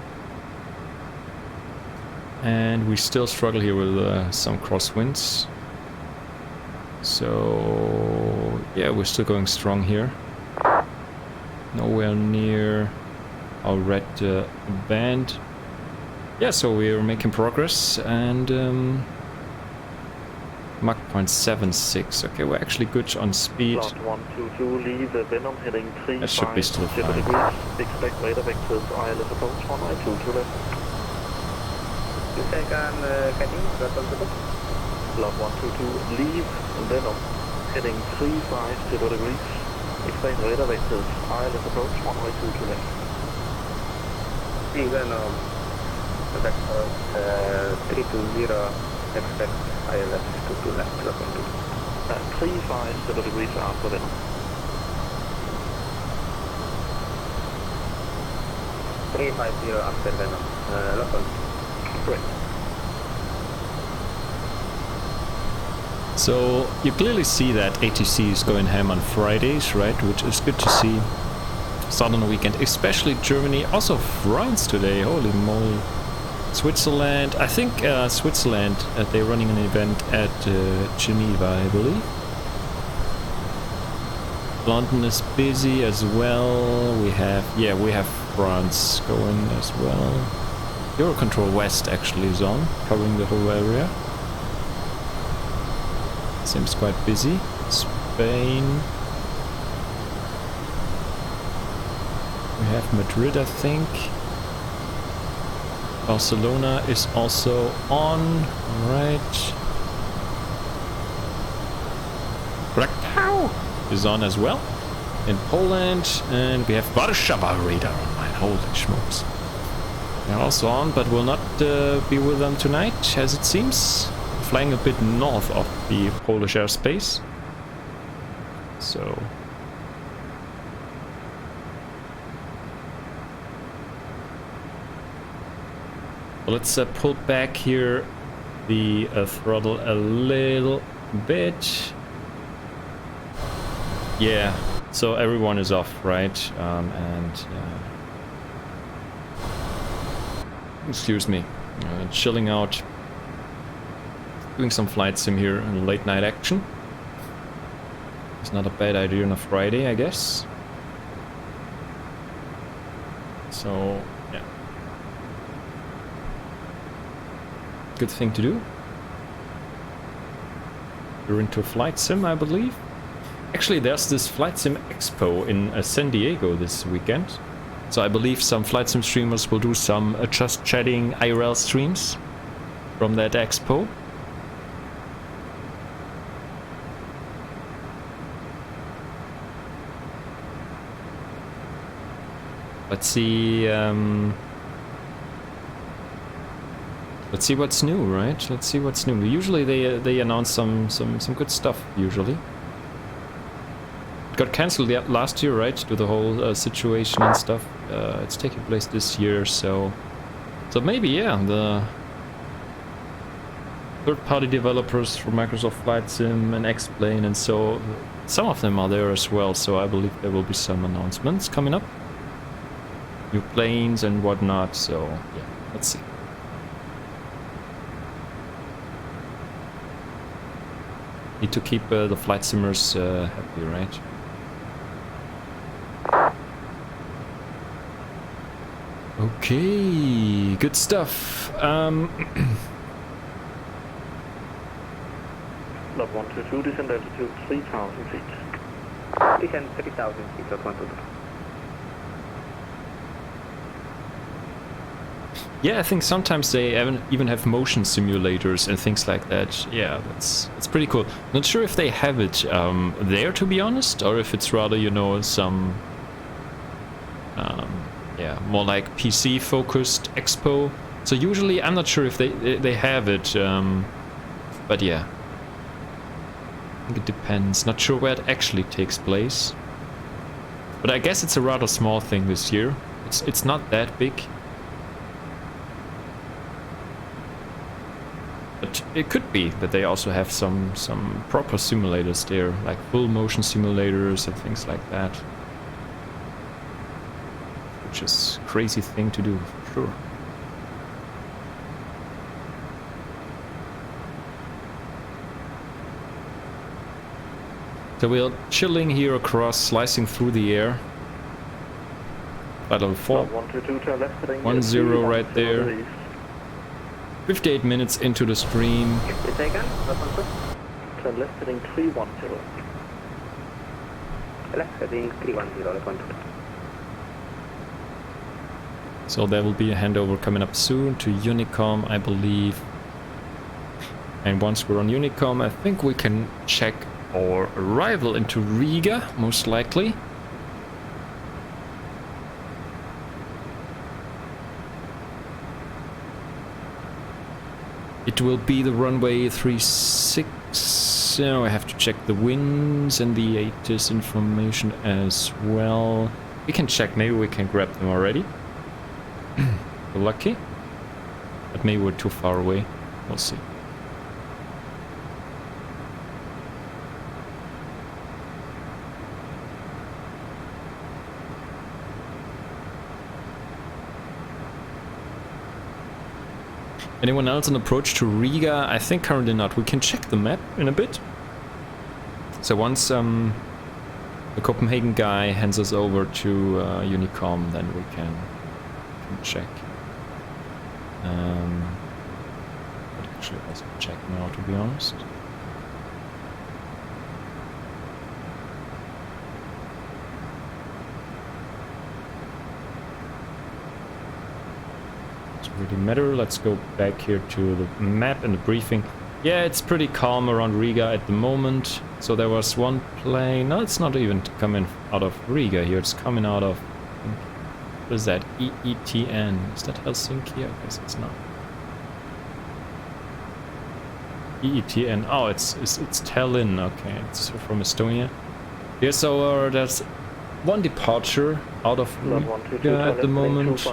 Speaker 1: And we still struggle here with some crosswinds. So yeah, we're still going strong here. Nowhere near our red band. Yeah, so we're making progress, and Mach 0.76. Okay, we're actually good on speed.
Speaker 3: Lot 122, leave Venom heading 35.
Speaker 1: That should be still fine.
Speaker 3: Degrees. Expect radar vectors ILS approach 192 to left.
Speaker 4: You take on heading,
Speaker 3: Lot 122, leave Venom heading 350 degrees. Expect radar vectors ILS approach 192 to left.
Speaker 4: Venom vector 320, expect ILS to left, Lot 122.
Speaker 3: 350 degrees after Venom.
Speaker 4: After Venom, Lot 122.
Speaker 3: Great.
Speaker 1: So you clearly see that ATC is going ham on Fridays, right? Which is good to see. Start on the weekend, especially Germany, also France today. Holy moly! Switzerland, I think Switzerland, they're running an event at Geneva, I believe. London is busy as well. We have France going as well. Eurocontrol West actually is on, covering the whole area. Seems quite busy. Spain. We have Madrid, I think. Barcelona is also on. Right. Krakow is on as well. In Poland. And we have Warszawa radar online. Holy smokes. They're also on, but will not be with them tonight, as it seems. Flying a bit north of the Polish airspace. So... let's pull back here the throttle a little bit. Yeah, so everyone is off, right? Excuse me, chilling out, doing some flight sim here in late night action. It's not a bad idea on a Friday, I guess. So, yeah. Good thing to do. You're into flight sim, I believe. Actually, there's this flight sim expo in San Diego this weekend. So I believe some flight sim streamers will do some just chatting IRL streams from that expo. Let's see. Let's see what's new, right? Let's see what's new. Usually they announce some good stuff. Usually, it got cancelled last year, right? Due to the whole situation and stuff. It's taking place this year, so maybe, yeah, the third-party developers for Microsoft Flight Sim and X-Plane, and so some of them are there as well. So I believe there will be some announcements coming up, new planes and whatnot. So yeah, let's see. Need to keep the flight simmers happy, right? Okay, good stuff.
Speaker 3: Lot 122, descend altitude 3,000 feet.
Speaker 4: Descend 3,000 feet, lot 122.
Speaker 1: Yeah, I think sometimes they even have motion simulators and things like that. Yeah, that's pretty cool. Not sure if they have it there, to be honest, or if it's rather, you know, some yeah, more like PC focused expo. So usually I'm not sure if they have it, but yeah, I think it depends. Not sure where it actually takes place, but I guess it's a rather small thing this year. It's not that big. But it could be that they also have some proper simulators there, like full motion simulators and things like that. Which is a crazy thing to do, for sure. So we're chilling here across, slicing through the air. Level 4. 1-0 right there. 58 minutes into the stream.
Speaker 3: Turn left heading 310.
Speaker 4: Left heading 310.
Speaker 1: So there will be a handover coming up soon to Unicom, I believe. And once we're on Unicom, I think we can check our arrival into Riga, most likely. It will be the runway 36. So I have to check the winds and the ATIS information as well. We can check, maybe we can grab them already. We're lucky. But maybe we're too far away. We'll see. Anyone else on approach to Riga? I think currently not. We can check the map in a bit. So once the Copenhagen guy hands us over to Unicom, then we can check. But actually also check now, to be honest. Really matter. Let's go back here to the map and the briefing. Yeah, it's pretty calm around Riga at the moment. So there was one plane. No, it's not even coming out of Riga here. It's coming out of, what is that? EETN. Is that Helsinki? I guess it's not. EETN. Oh, it's Tallinn. Okay, it's from Estonia. Yeah, so there's one departure out of Riga at the moment,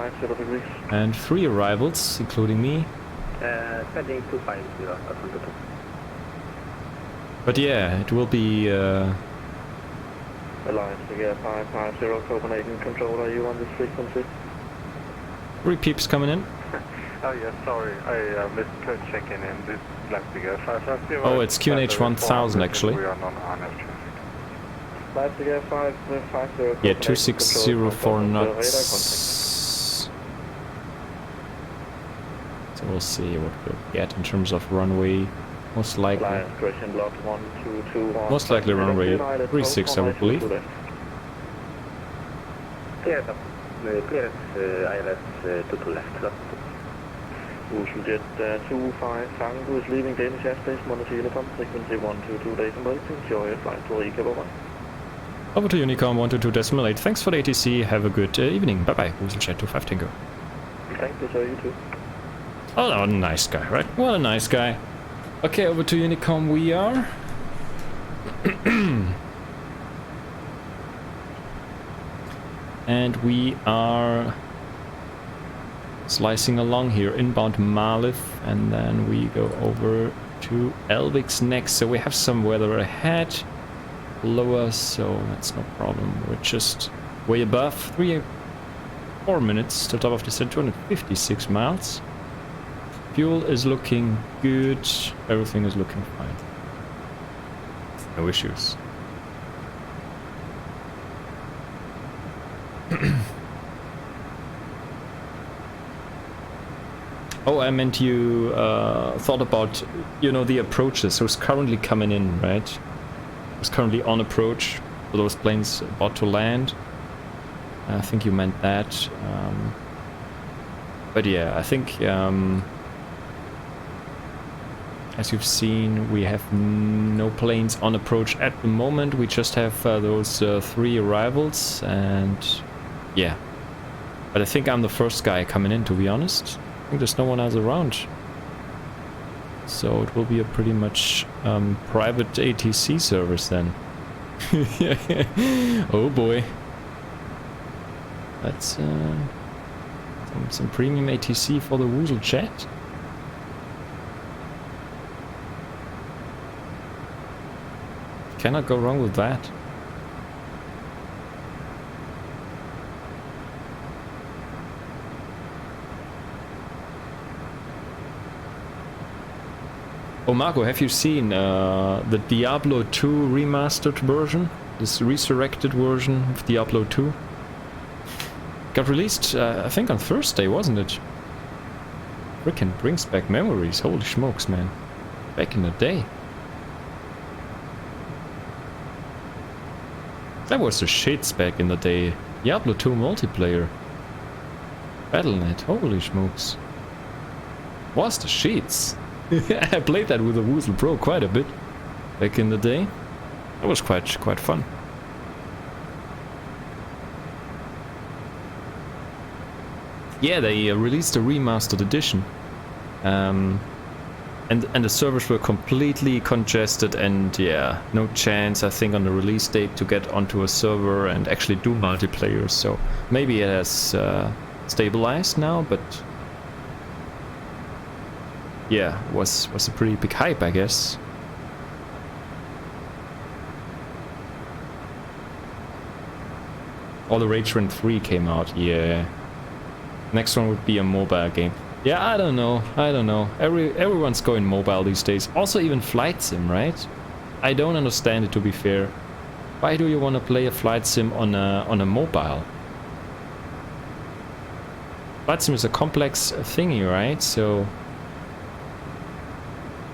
Speaker 1: and 3 arrivals, including me.
Speaker 4: Heading 250.
Speaker 1: But yeah, it will be...
Speaker 3: Alliance Riga 550 Copenhagen Control, are you on this frequency?
Speaker 1: 3 peeps coming in.
Speaker 6: Oh yeah, sorry, I missed code check-in in this Leipziger 550.
Speaker 1: Oh, it's QNH 1000 actually.
Speaker 6: We are non-RNF traffic.
Speaker 3: Leipziger 550.
Speaker 1: Yeah, 2604 knots. So we'll see what we'll get in terms of runway. Most likely. Most likely runway 36, I would believe.
Speaker 4: Clearance ILS 22 left.
Speaker 3: WooselJet 25 Tango is leaving Danish airspace, monitor Unicom, frequency 122 days and waiting, enjoy your flight to Riga, bye-bye.
Speaker 1: Over to Unicom 122.8, thanks for the ATC, have a good evening, bye-bye, WooselJet 25 Tango.
Speaker 3: Thank you, sir, you too.
Speaker 1: Oh, what a nice guy, right? What a nice guy. Okay, over to Unicom we are. And we are slicing along here, inbound Malif, and then we go over to Elvix next. So we have some weather ahead, below us, so that's no problem. We're just way above, 4 minutes to top of descent, 256 miles. Fuel is looking good, everything is looking fine. No issues. Oh, I meant you thought about, you know, the approaches. Who's currently coming in, right? Who's currently on approach for those planes about to land. I think you meant that. But yeah, I think as you've seen, we have no planes on approach at the moment. We just have those 3 arrivals, and yeah. But I think I'm the first guy coming in, to be honest. I think there's no one else around. So it will be a pretty much private ATC service then. Oh boy. That's some premium ATC for the WooselJet. Cannot go wrong with that. Oh, Marco, have you seen the Diablo 2 remastered version? This resurrected version of Diablo 2? Got released, I think on Thursday, wasn't it? Frickin' brings back memories, holy smokes, man. Back in the day. That was the shits back in the day. Diablo 2 multiplayer. Battle.net, holy smokes. Was the shits. I played that with the Woozle Pro quite a bit back in the day. That was quite fun. Yeah, they released a remastered edition. And the servers were completely congested, and yeah, no chance I think on the release date to get onto a server and actually do multiplayer. So maybe it has stabilized now, but yeah, was a pretty big hype, I guess. Oh, the Rage Run 3 came out, yeah. Next one would be a mobile game. Yeah, I don't know. Everyone's going mobile these days. Also even flight sim, right? I don't understand it, to be fair. Why do you want to play a flight sim on a mobile? Flight sim is a complex thingy, right? So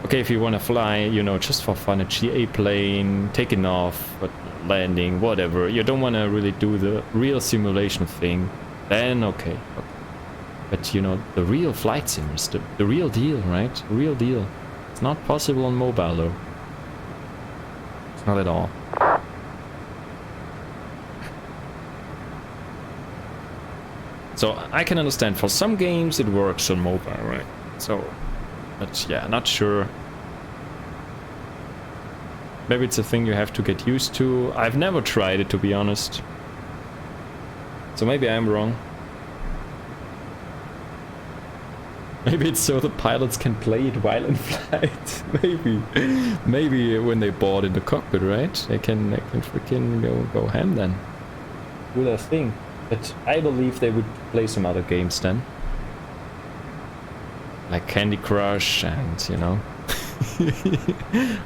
Speaker 1: okay, if you want to fly, you know, just for fun, a GA plane, taking off, but landing, whatever. You don't want to really do the real simulation thing. Then okay. But you know, the real flight sims, the real deal, right? Real deal. It's not possible on mobile though. It's not at all. So I can understand for some games it works on mobile, right? So, but yeah, not sure. Maybe it's a thing you have to get used to. I've never tried it, to be honest. So maybe I'm wrong. Maybe it's so the pilots can play it while in flight. Maybe when they board in the cockpit, right? They can freaking go ham then. Do their thing. But I believe they would play some other games then. Like Candy Crush and, you know.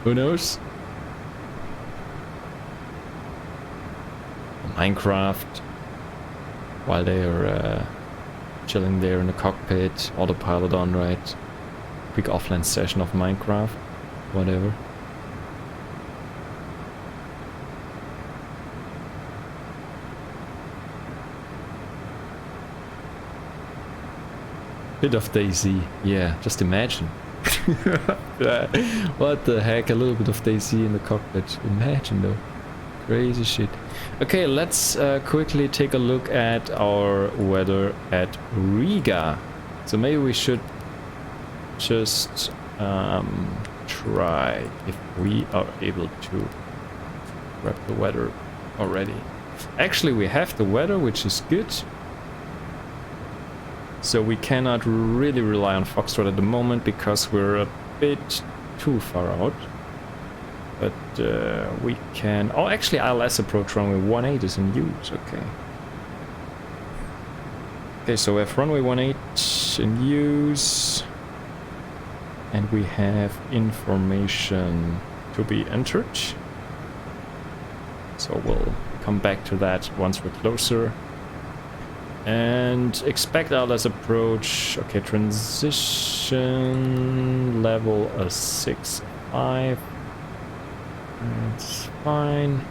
Speaker 1: Who knows? Minecraft. While they are chilling there in the cockpit. Autopilot on, right? Quick offline session of Minecraft. Whatever. Bit of DayZ, yeah, just imagine. What the heck, a little bit of DayZ in the cockpit. Imagine though. Crazy shit. Okay, let's quickly take a look at our weather at Riga. So maybe we should just try if we are able to grab the weather already. Actually, we have the weather, which is good. So we cannot really rely on Foxtrot at the moment because we're a bit too far out. But we can... Oh, actually ILS approach runway 18 is in use, okay. Okay, so we have runway 18 in use. And we have information to be entered. So we'll come back to that once we're closer. And expect ILS approach. Okay, transition level 6.5. That's fine.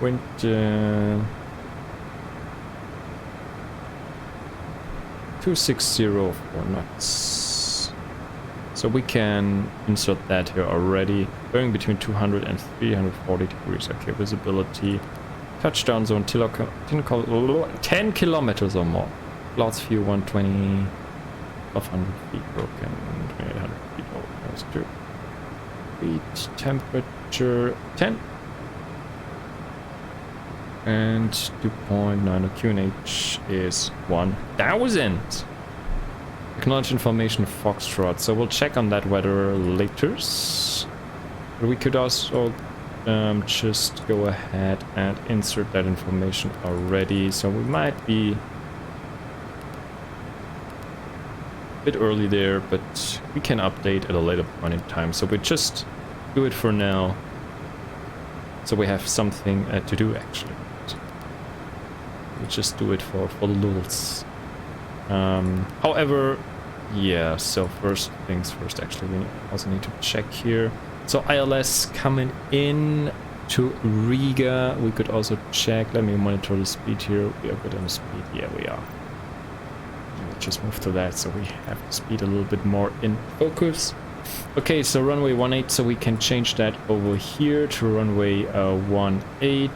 Speaker 1: Wind 260 4 knots. So we can insert that here already. Going between 200 and 340 degrees. Okay, visibility. Touchdown zone 10 kilometers or more. Clouds view 120, 1200 feet broken, 2800 feet over. That's true. Feet, temperature 10. And 2.9 QNH is 1000. Acknowledge information Foxtrot. So we'll check on that weather later. But we could also just go ahead and insert that information already. So we might be a bit early there, but we can update at a later point in time. So we just do it for now. So we have something to do actually. We just do it for the lulz. However, yeah, so first things first, actually we also need to check here. So ILS coming in to Riga. We could also check. Let me monitor the speed here. We are good on the speed. Yeah, we are. We'll just move to that so we have the speed a little bit more in focus. Okay, so runway 18, so we can change that over here to runway 18.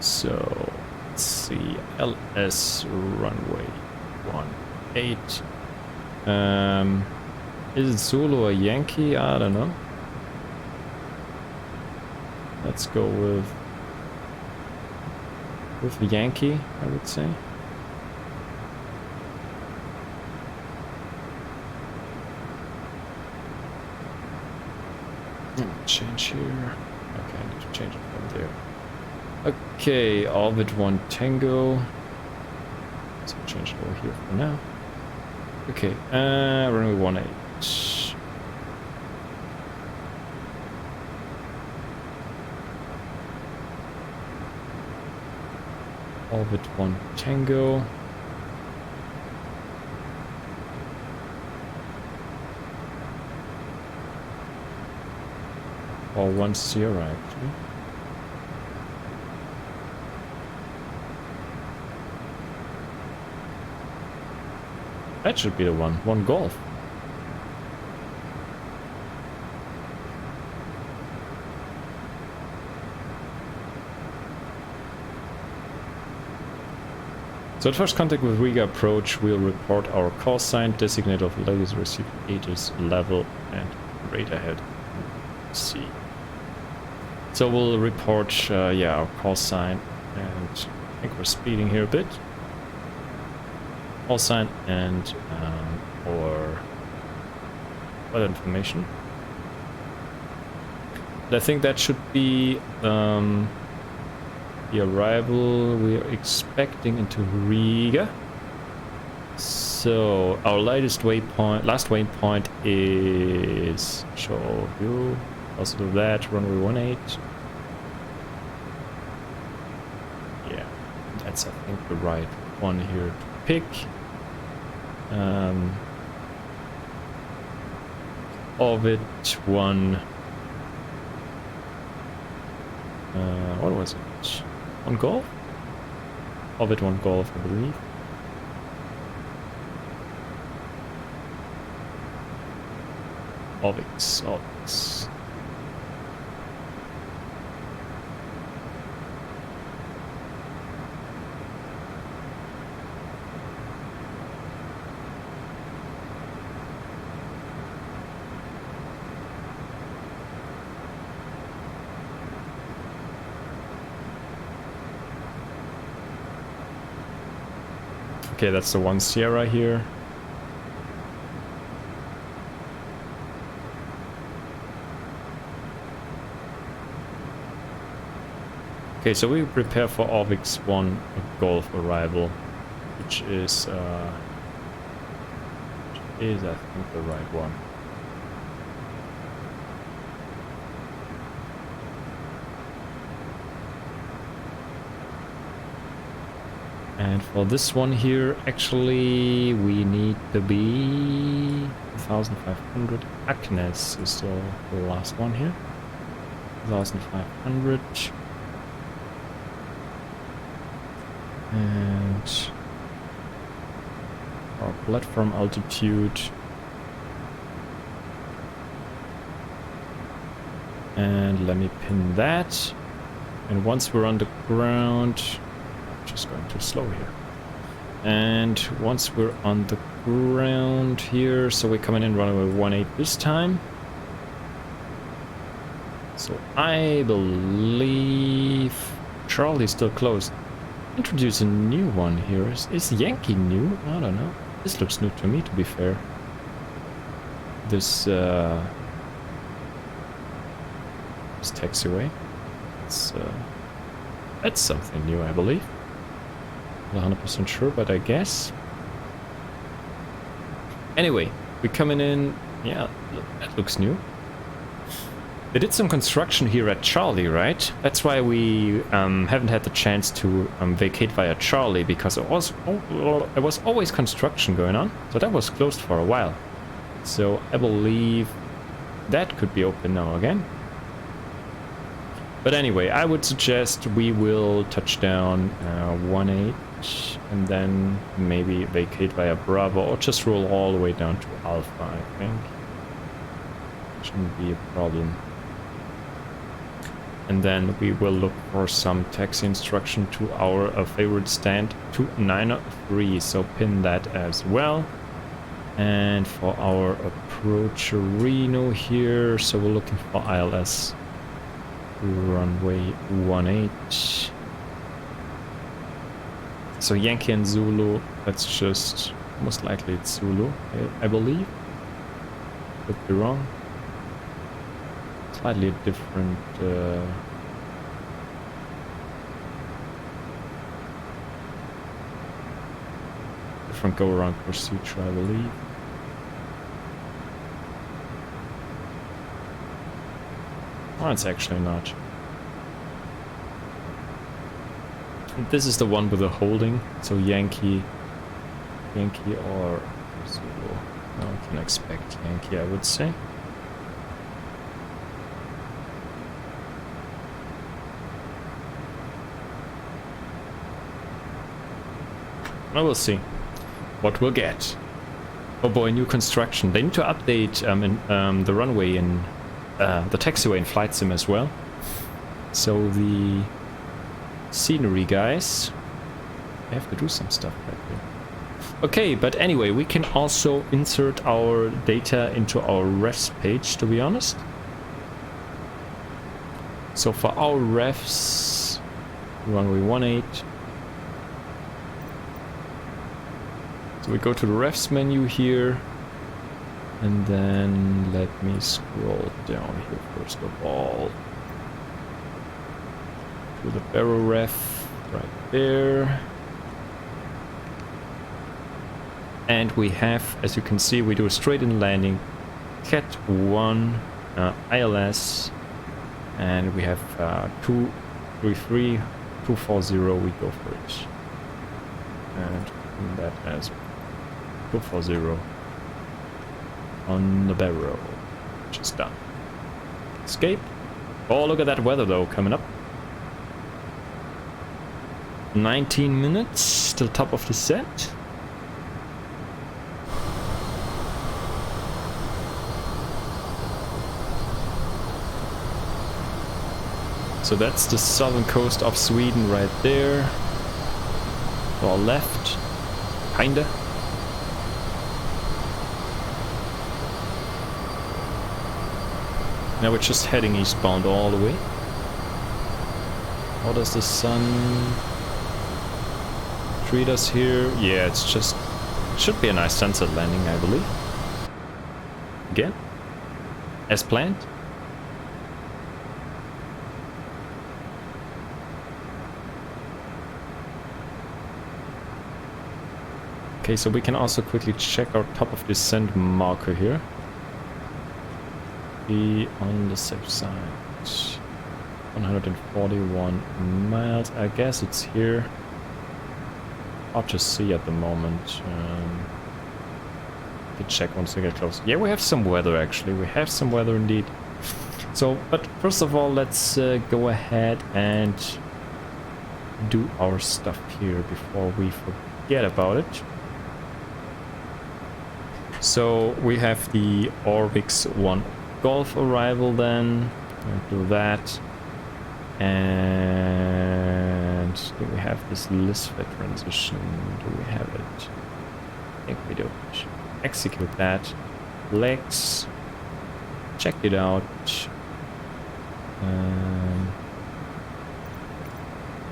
Speaker 1: So let's see, LS runway 18. Is it Zulu or Yankee? I don't know. Let's go with Yankee, I would say. Change here. Okay, I need to change it from there. Okay, orbit 1 Tango. So change it over here for now. Okay, runway 18. Orbit 1 Tango. Or 1 Sierra actually. That should be the one. 1 Golf. So at first contact with Riga approach, we'll report our call sign, designate of latest received aegis level, and rate ahead. See. So we'll report, yeah, our call sign, and I think we're speeding here a bit. Call sign and or weather information. But I think that should be the arrival we are expecting into Riga. So our last waypoint is show you. Also do that, runway 18. Yeah, that's I think the right one here to pick. Orbit 1. What was it? 1 Golf? Orbit 1 Golf, I believe. Orbix. Okay, that's the 1 Sierra here. Okay, so we prepare for Orbix 1 Golf arrival, which is I think the right one. And for this one here, actually, we need to be 1500. Agnes is still the last one here. 1500. And our platform altitude. And let me pin that. And once we're on the ground, just going too slow here. And once we're on the ground here, so we're coming in runway 18 this time. So I believe Charlie's still closed. Introduce a new one here. Is Yankee new? I don't know. This looks new to me, to be fair. This taxiway. That's something new, I believe. Not 100% sure, but I guess. Anyway, we're coming in. Yeah, that looks new. They did some construction here at Charlie, right? That's why we haven't had the chance to vacate via Charlie, because there was always construction going on. So that was closed for a while. So I believe that could be open now again. But anyway, I would suggest we will touch down 18 and then maybe vacate via Bravo, or just roll all the way down to Alpha, I think. Shouldn't be a problem. And then we will look for some taxi instruction to our favorite stand 293, so pin that as well. And for our approach Reno here, so we're looking for ILS runway 18. So Yankee and Zulu, that's just most likely it's Zulu, I believe. Could be wrong. Slightly different different go-around procedure, I believe. Oh, it's actually not. This is the one with the holding, so Yankee or Zulu. No, I can expect Yankee, I would say. I will see what we'll get. Oh boy, new construction. They need to update the runway in the taxiway in Flight Sim as well. So the scenery guys have to do some stuff right here. Okay, but anyway, we can also insert our data into our refs page, to be honest. So for our refs, runway 18. So we go to the refs menu here, and then let me scroll down here first of all to the barrel ref right there. And we have, as you can see, we do a straight-in landing, Cat 1, ILS, and we have 233, 240, we go for it. And that as 240 on the barrel, which is done. Escape. Oh, look at that weather though, coming up. 19 minutes till top of the set. So that's the southern coast of Sweden right there. To our left, kinda. Now we're just heading eastbound all the way. How does the sun treat us here? Yeah, it's just... should be a nice sunset landing, I believe. Again, as planned. Okay, so we can also quickly check our top of descent marker here. Be on the safe side. 141 miles. I guess it's here. I'll just see at the moment. To check once we get close. Yeah, we have some weather actually. We have some weather indeed. So, but first of all, let's go ahead and do our stuff here before we forget about it. So we have the Orbix 1 Golf arrival then. We'll do that. And do we have this Lisfet transition? Do we have it? I think we do. Execute that. Legs. Check it out.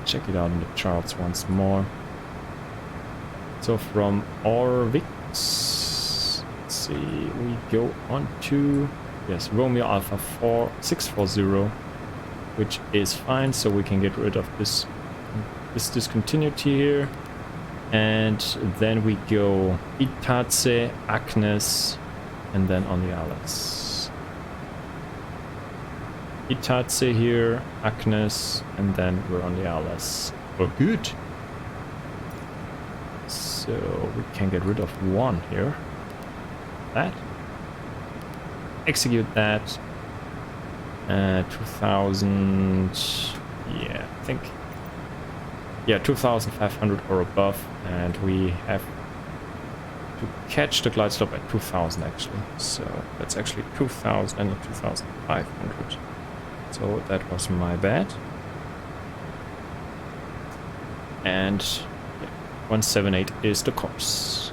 Speaker 1: Check it out in the charts once more. So from Orbix, let's see, we go on to, yes, Romeo Alpha 640, which is fine, so we can get rid of this discontinuity here. And then we go Itace, Agnes, and then on the Alice. Itace here, Agnes, and then we're on the Alice. Oh, good. So we can get rid of one here. That. Execute that. 2000. Yeah, I think. Yeah, 2,500 or above, and we have to catch the glide slope at 2,000 actually. So that's actually 2,000 and not 2,500. So that was my bad. And yeah, 178 is the course.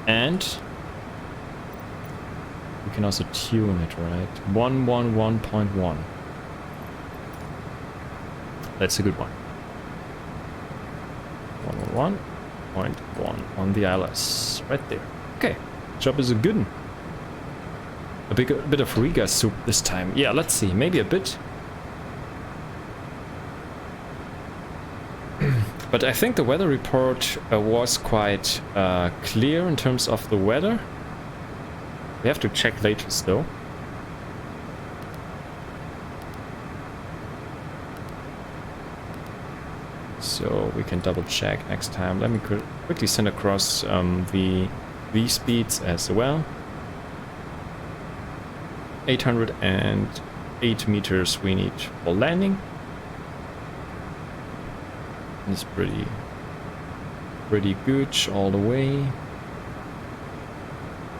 Speaker 1: And we can also tune it, right? 111.1. That's a good one. 111.1 on the ILS. Right there. Okay. Job is a good one. A bit of Riga soup this time. Yeah, let's see. Maybe a bit. But But I think the weather report was quite clear in terms of the weather. We have to check latest though. So we can double check next time. Let me quickly send across the speeds as well. 808 meters we need for landing. It's pretty good all the way.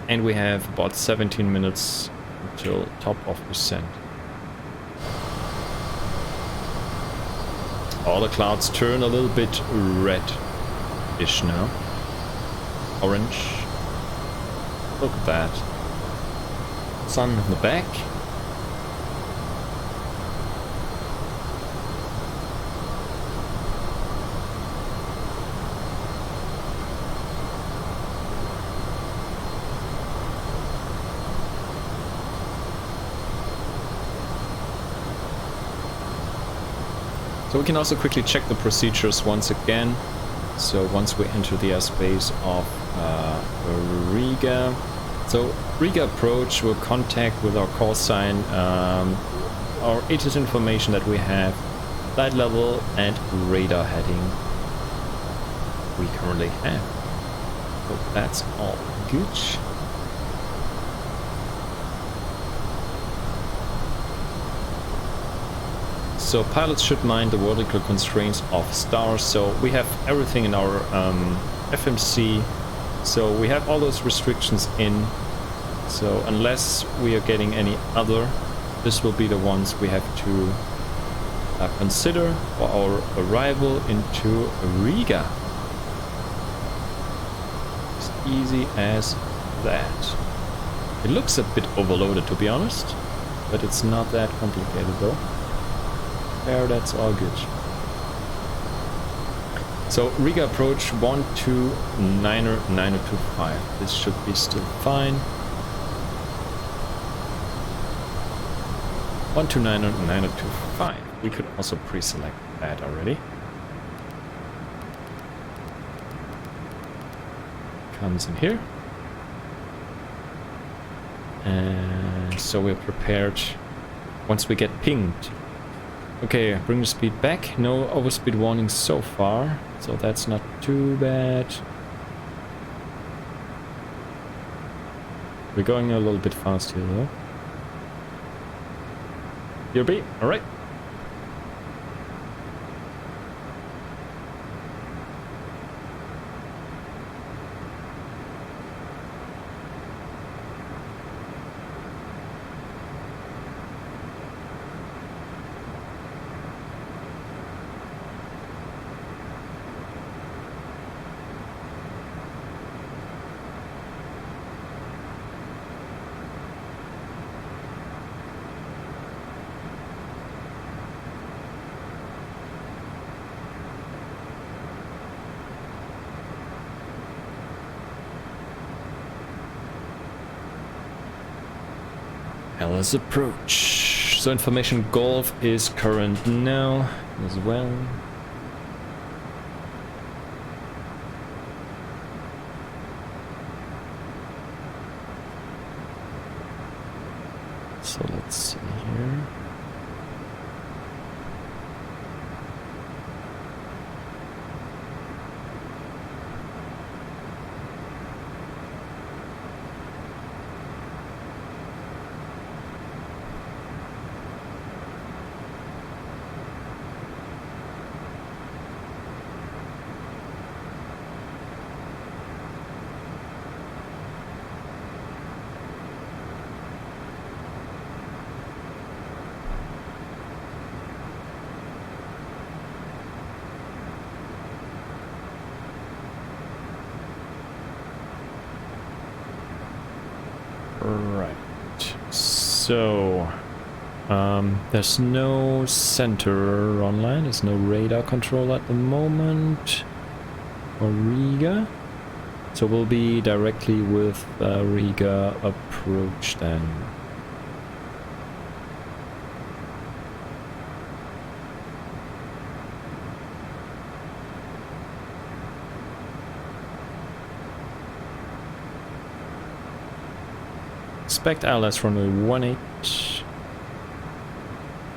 Speaker 1: And we have about 17 minutes until top of descent. All the clouds turn a little bit red-ish now. Orange. Look at that. Sun in the back. So we can also quickly check the procedures once again. So once we enter the airspace of Riga. So Riga approach will contact with our call sign our ATIS information that we have, flight level and radar heading we currently have. So that's all good. So pilots should mind the vertical constraints of stars. So we have everything in our FMC. So we have all those restrictions in. So unless we are getting any other, this will be the ones we have to consider for our arrival into Riga. As easy as that. It looks a bit overloaded, to be honest, but it's not that complicated though. There, that's all good. So Riga approach 129.925. This should be still fine. 129.925. We could also pre-select that already. Comes in here. And so we're prepared once we get pinged. Okay, bring the speed back. No overspeed warning so far, so that's not too bad. We're going a little bit fast here though. You're B, alright. LS approach. So information Golf is current now as well. So let's see here. Right, so there's no center online, there's no radar control at the moment for Riga, so we'll be directly with Riga approach then. Expect ILS runway 18.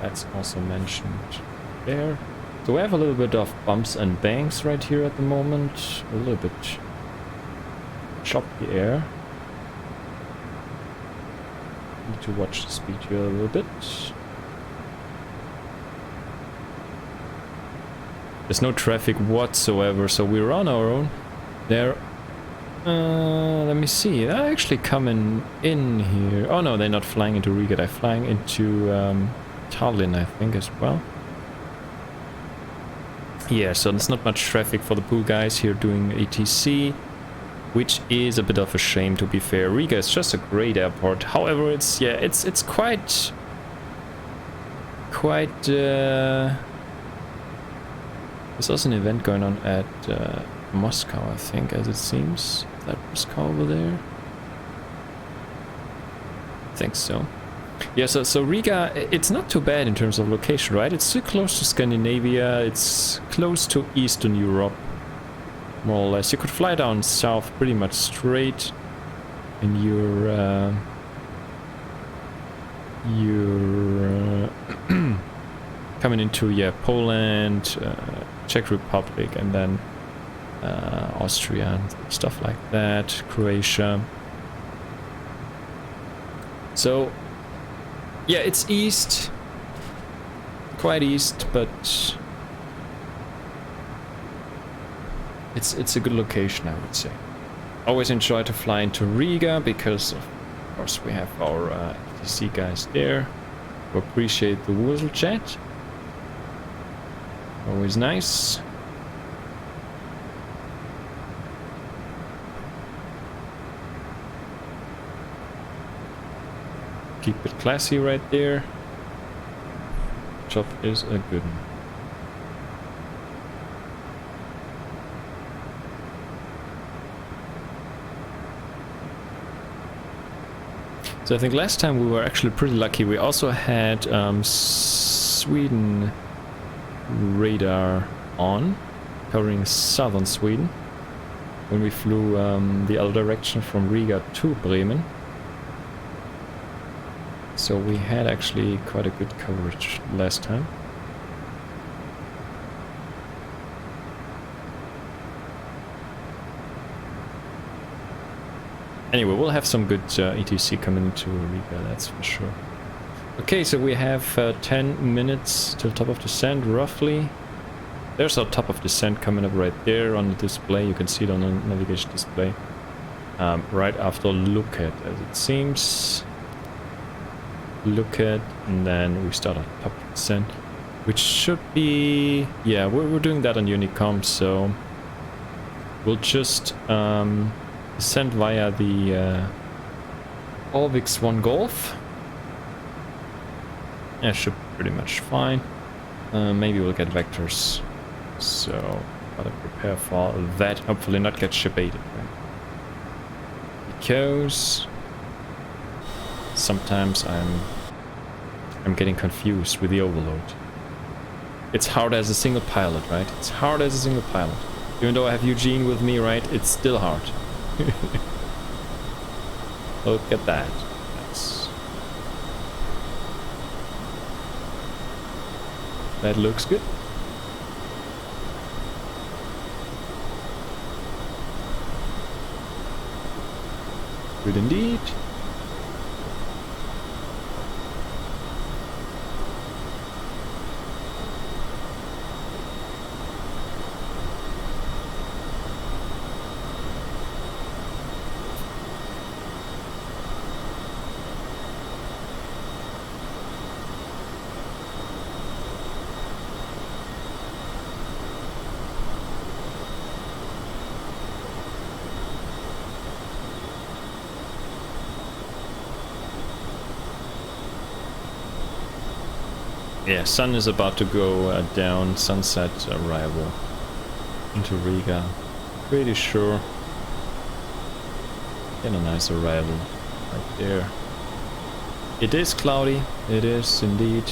Speaker 1: That's also mentioned there. So we have a little bit of bumps and banks right here at the moment. A little bit choppy air. Need to watch the speed here a little bit. There's no traffic whatsoever, so we're on our own. There. Let me see. They're actually coming in here. Oh no, they're not flying into Riga. They're flying into Tallinn, I think, as well. Yeah, so there's not much traffic for the pool guys here doing ATC, which is a bit of a shame, to be fair. Riga is just a great airport. However, it's quite there's also an event going on at Moscow, I think, as it seems. Is that Moscow over there? I think so. Yeah, so Riga, it's not too bad in terms of location, right? It's too close to Scandinavia, it's close to Eastern Europe, more or less. You could fly down south pretty much straight, and you're coming into, yeah, Poland, Czech Republic, and then Austria and stuff like that, Croatia. So yeah, it's east, quite east, but it's a good location, I would say. Always enjoy to fly into Riga because of course we have our FTC guys there who appreciate the WooselJet. Always nice. Keep it classy right there. Job is a good one. So I think last time we were actually pretty lucky. We also had Sweden radar on, covering southern Sweden, when we flew the other direction from Riga to Bremen. So we had actually quite a good coverage last time. Anyway, we'll have some good ETC coming into Riga, that's for sure. Okay, so we have 10 minutes till top of descent, roughly. There's our top of descent coming up right there on the display. You can see it on the navigation display. Right after look at, as it seems. Look at, and then we start our top of descent, which should be, yeah, we're doing that on Unicom, so we'll just descend via the Orvix 1 Golf. Yeah, should be pretty much fine. Maybe we'll get vectors, so gotta prepare for that. Hopefully not get ship baited, right? Because sometimes I'm getting confused with the overload. It's hard as a single pilot, right? It's hard as a single pilot. Even though I have Eugene with me, right? It's still hard. Look at that. That looks good. Good indeed. Yeah, sun is about to go down, sunset arrival into Riga. Pretty sure. Get a nice arrival right there. It is cloudy, it is indeed.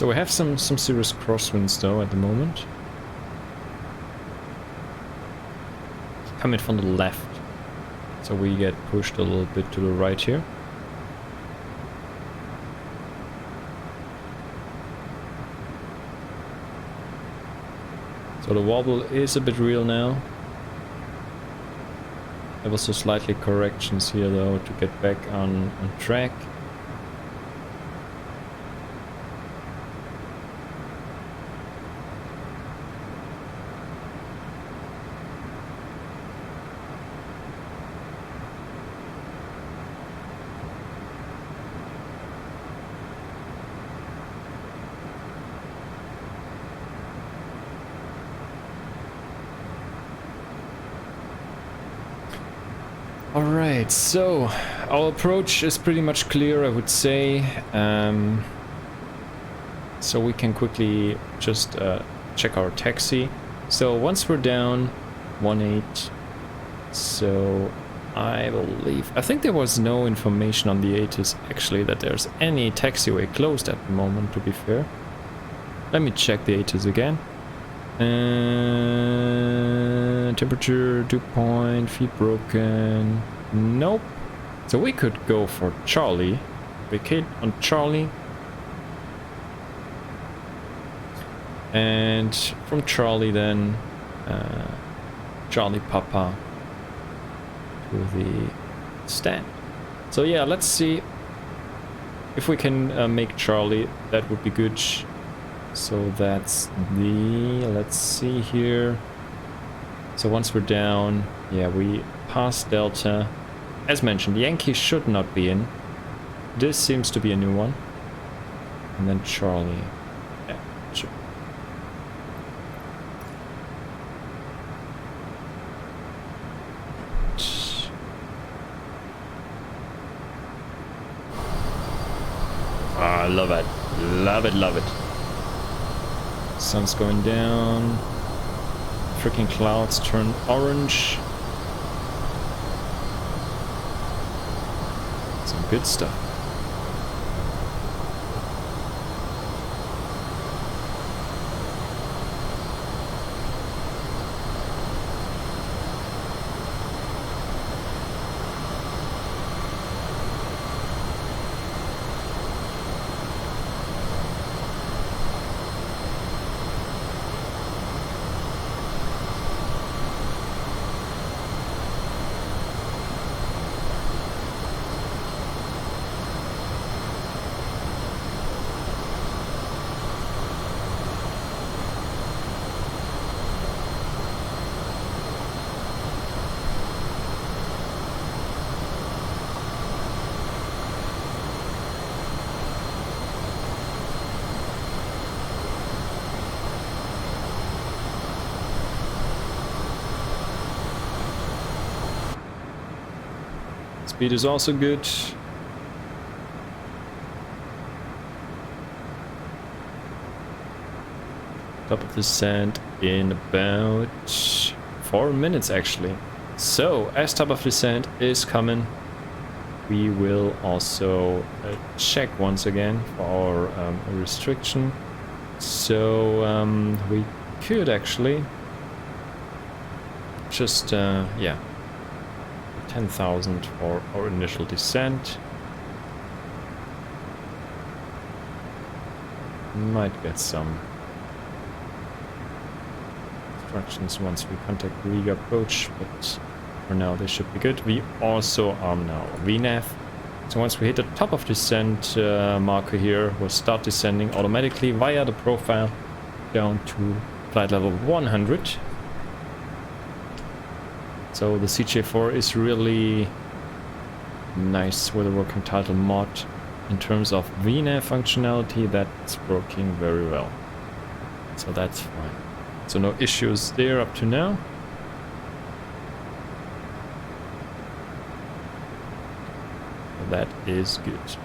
Speaker 1: So we have some serious crosswinds though at the moment. Coming from the left. So we get pushed a little bit to the right here. So the wobble is a bit real now. There was some slightly corrections here though to get back on track. Alright, so our approach is pretty much clear, I would say. So we can quickly just check our taxi. So once we're down 1.8, so I think there was no information on the ATIS actually that there's any taxiway closed at the moment, to be fair. Let me check the ATIS again. Temperature, dew point, feet broken. Nope. So we could go for Charlie. Vacate on Charlie. And from Charlie then, Charlie Papa to the stand. So yeah, let's see if we can make Charlie. That would be good. So that's the, let's see here. So once we're down, yeah, we pass Delta. As mentioned, Yankee should not be in. This seems to be a new one. And then Charlie. Yeah, sure. Ah, I love it. Love it, love it. Sun's going down. Freaking clouds turn orange. Some good stuff. Speed is also good. Top of the sand in about 4 minutes actually. So as top of the sand is coming, we will also check once again for our restriction. So we could actually just yeah, 10,000 for our initial descent. Might get some instructions once we contact Riga approach, but for now they should be good. We also are now VNAV. So once we hit the top of descent marker here, we'll start descending automatically via the profile down to flight level 100. So the CJ4 is really nice with the working title mod. In terms of VNAV functionality, that's working very well. So that's fine. So no issues there up to now. So that is good.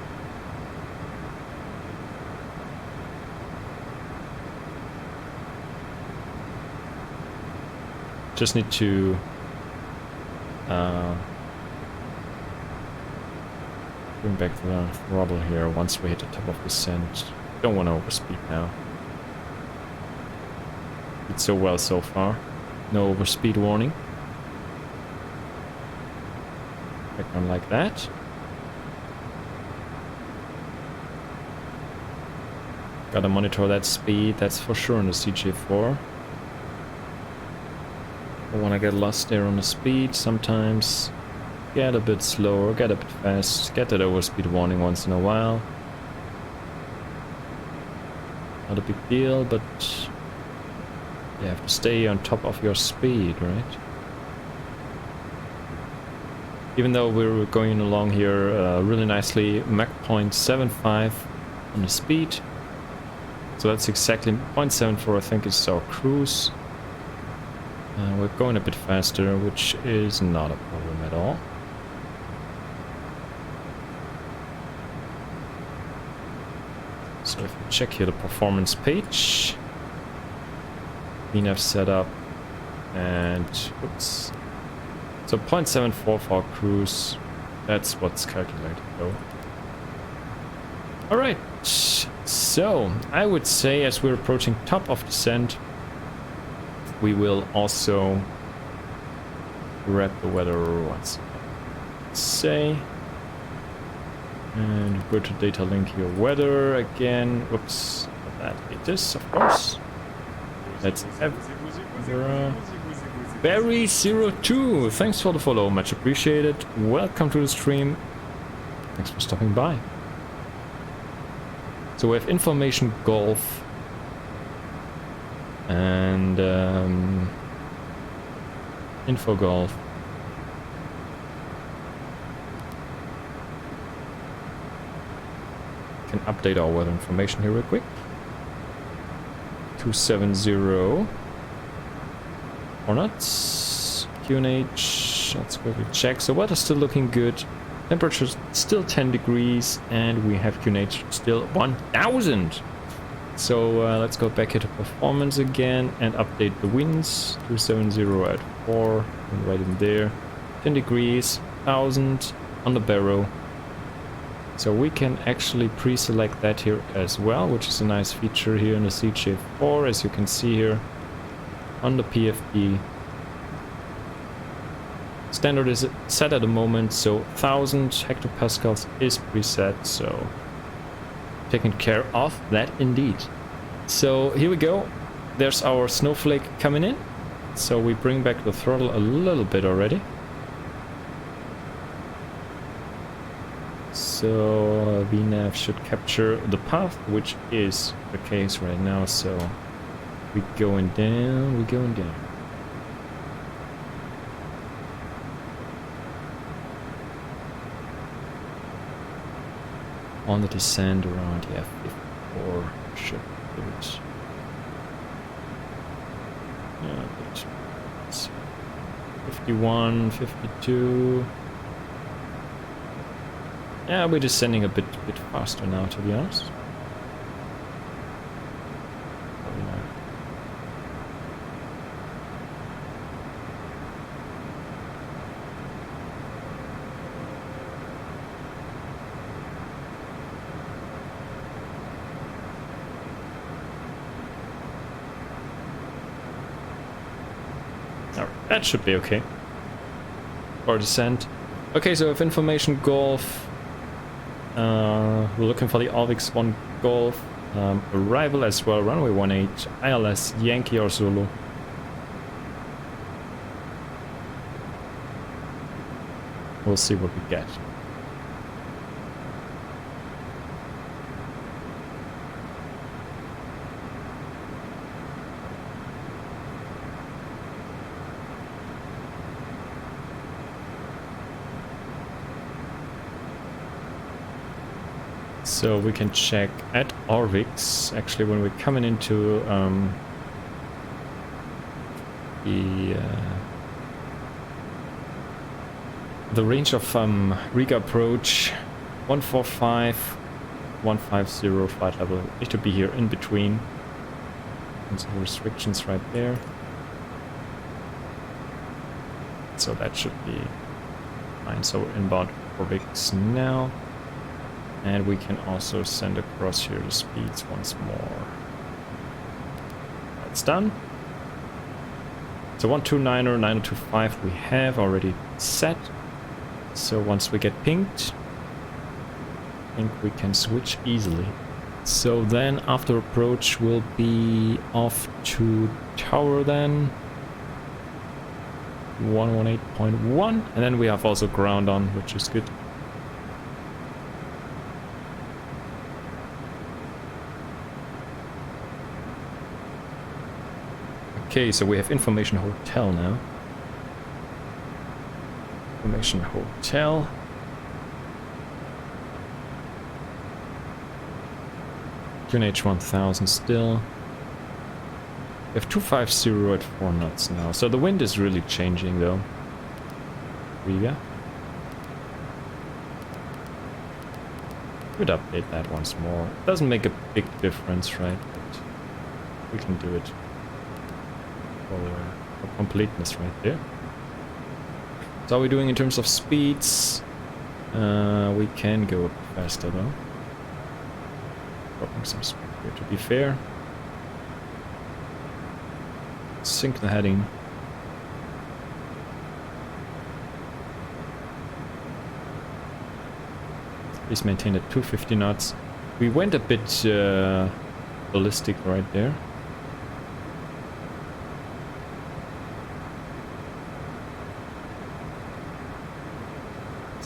Speaker 1: Just need to bring back the throttle here once we hit the top of descent. don't want to overspeed now. Did so well so far. No overspeed warning. Back on like that. Gotta monitor that speed, that's for sure on the CJ4. Don't wanna get lost there on the speed. Sometimes get a bit slower, get a bit fast, get that overspeed warning once in a while. Not a big deal, but you have to stay on top of your speed, right? Even though we're going along here really nicely, Mach 0.75 on the speed. So that's exactly 0.74, I think, is our cruise. We're going a bit faster, which is not a problem at all. So if you check here the performance page, VNAV setup, and oops. So 0.74 for our cruise. That's what's calculated though. Alright, so I would say as we're approaching top of descent, we will also grab the weather once again. Say, and go to data link here, weather again. Whoops, that it is, of course. That's EVRA. Barry02, thanks for the follow, much appreciated. Welcome to the stream. Thanks for stopping by. So we have information golf and info golf. Can update our weather information here real quick. 270 Hornets, QNH, let's quickly check. So weather's still looking good. Temperature's still 10 degrees and we have QNH still 1000. So let's go back here to performance again and update the winds. 270 at 4, and right in there. 10 degrees, 1000 on the barrow. So we can actually pre-select that here as well, which is a nice feature here in the CJ4, as you can see here on the PFD. Standard is set at the moment, so 1000 hectopascals is preset, so taking care of that indeed. So here we go. There's our snowflake coming in. So we bring back the throttle a little bit already. So VNAV should capture the path, which is the case right now. So we're going down, we're going down. On the descent around, yeah, 54 should do it. Yeah, but it's 51, 52. Yeah, we're descending a bit faster now, to be honest. That should be okay. Or descent. Okay, so if information golf, we're looking for the Alvix 1 Golf, arrival as well, runway 18, ILS Yankee or Zulu. We'll see what we get. So we can check at Orvix, actually, when we're coming into the range of Riga approach, 145, 150 flight level. Need to be here in between. And some restrictions right there. So that should be fine. So we're inbound Orvix now. And we can also send across here the speeds once more. That's done. So 129er, 9025 we have already set. So once we get pinged, I think we can switch easily. So then after approach we'll be off to tower then. 118.1, and then we have also ground on, which is good. Okay, so we have information hotel now. Information hotel. QNH 1000 still. We have 250 at 4 knots now. So the wind is really changing though. Riga. Could update that once more. Doesn't make a big difference, right? But we can do it for completeness right there. So how are we doing in terms of speeds? We can go faster though. Dropping some speed here to be fair. Sync the heading. Please maintain at 250 knots. We went a bit ballistic right there.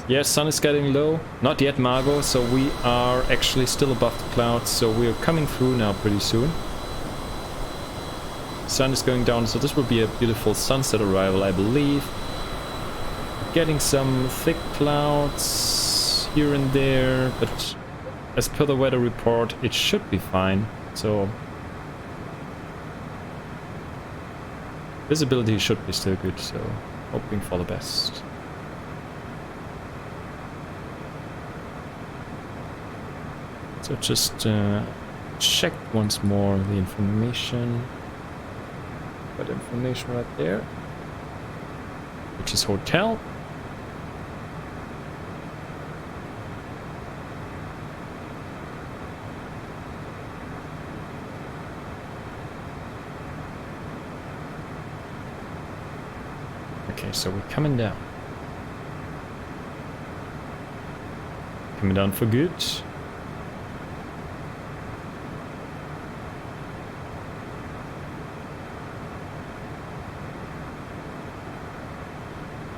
Speaker 1: Yes, sun is getting low. Not yet, Margot, so we are actually still above the clouds, so we are coming through now pretty soon. Sun is going down, so this will be a beautiful sunset arrival, I believe. Getting some thick clouds here and there, but as per the weather report, it should be fine. So visibility should be still good, so hoping for the best. So just check once more the information. Got information right there, which is hotel. Okay, so we're coming down. Coming down for good.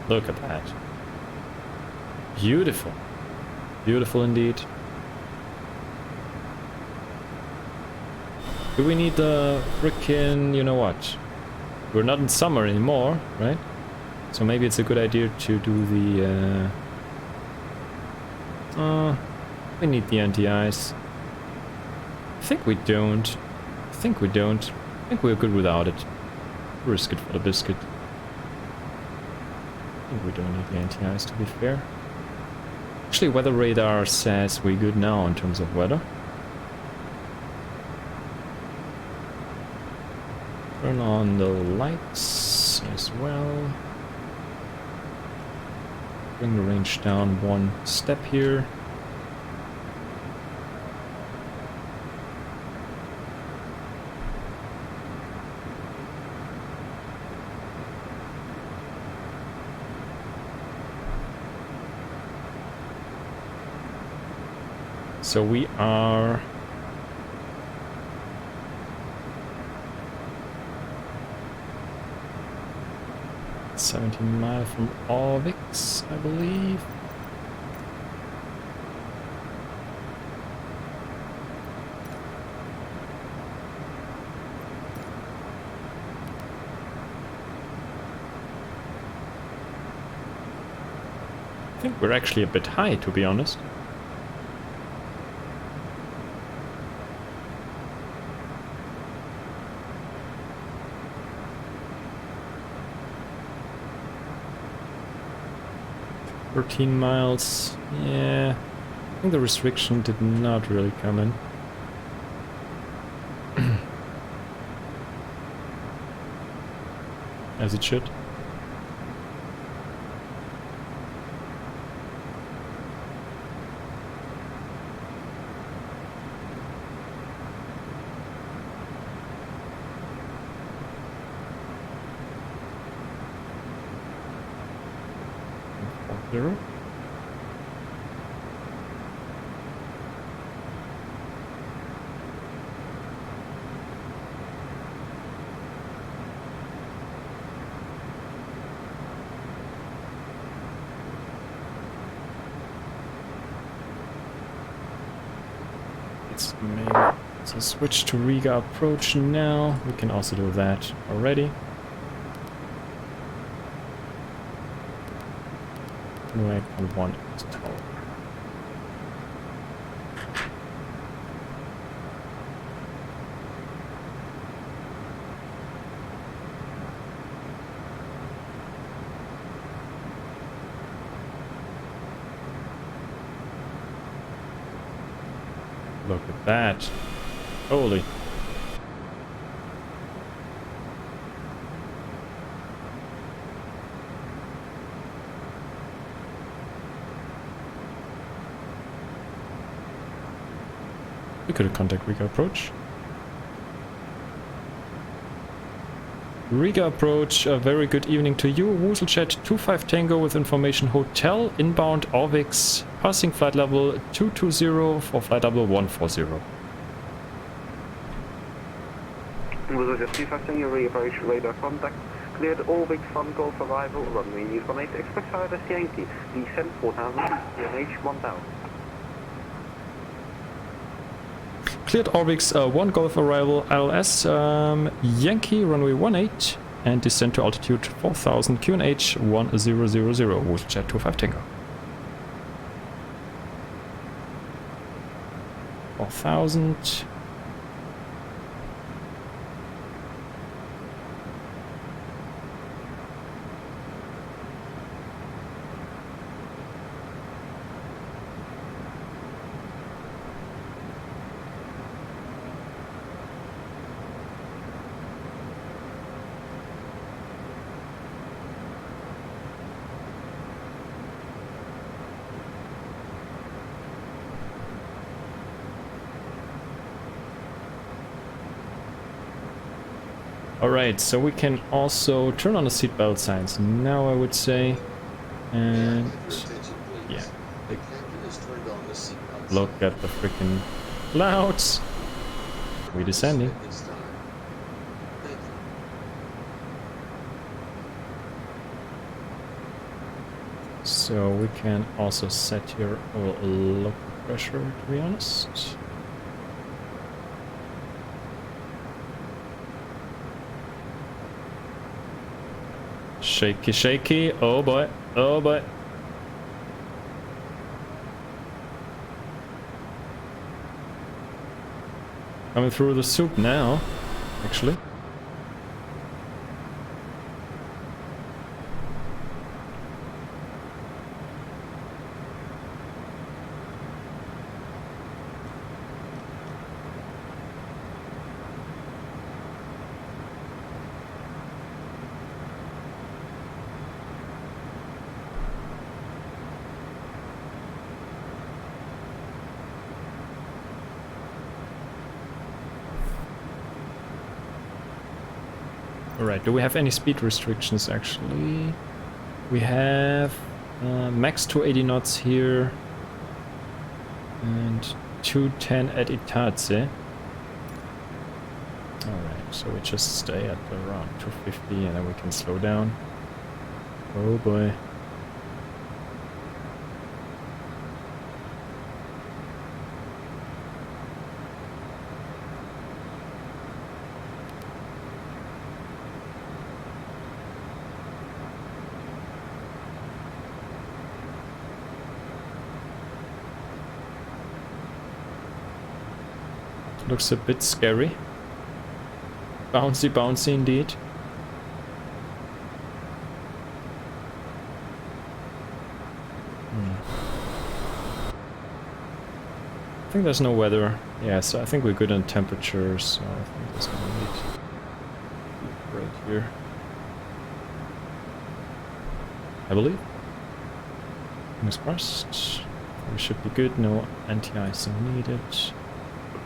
Speaker 1: Look at that. Beautiful. Beautiful indeed. Do we need the frickin', you know what? We're not in summer anymore, right? So maybe it's a good idea to do the we need the anti-ice. I think we don't. I think we're good without it. Risk it for the biscuit. I think we don't need the anti-ice, to be fair. Actually, weather radar says we're good now in terms of weather. Turn on the lights as well. Bring the range down one step here. So we are 17 miles from Orvix, I believe. I think we're actually a bit high, to be honest. $13 miles, yeah, I think the restriction did not really come in. As it should. 0. So switch to Riga approach now. We can also do that already. Anyway, on 1 is tall. Look at that. Holy. We could contact Riga approach. Riga approach, a very good evening to you. WooselJet 25 Tango with information hotel, inbound Orvix, passing flight level 220 for flight level 140.
Speaker 3: WooselJet 25 Tango, re-approach, radar contact. Cleared Orvix from Golf arrival, runway news 18, expect ILS Yankee, descent 4000, QNH 1000.
Speaker 1: Cleared Orvix 1 Golf arrival ILS Yankee runway 18 and descent to altitude 4000 QNH 1000 WooselJet 25 Tango. 4000. Alright, so we can also turn on the seatbelt signs now, I would say. And yeah, look at the freaking clouds. We're descending. So we can also set here our local pressure, to be honest. Shaky, shaky. Oh boy. Oh boy. Coming through the soup now, actually. Alright, do we have any speed restrictions actually? We have max 280 knots here and 210 at Itaze. Alright, so we just stay at around 250 and then we can slow down. Oh boy. Looks a bit scary. Bouncy, bouncy indeed. I think there's no weather. Yeah, so I think we're good on temperature, so I think there's no need right here. I believe. Fingers crossed. We should be good, no anti-icing needed.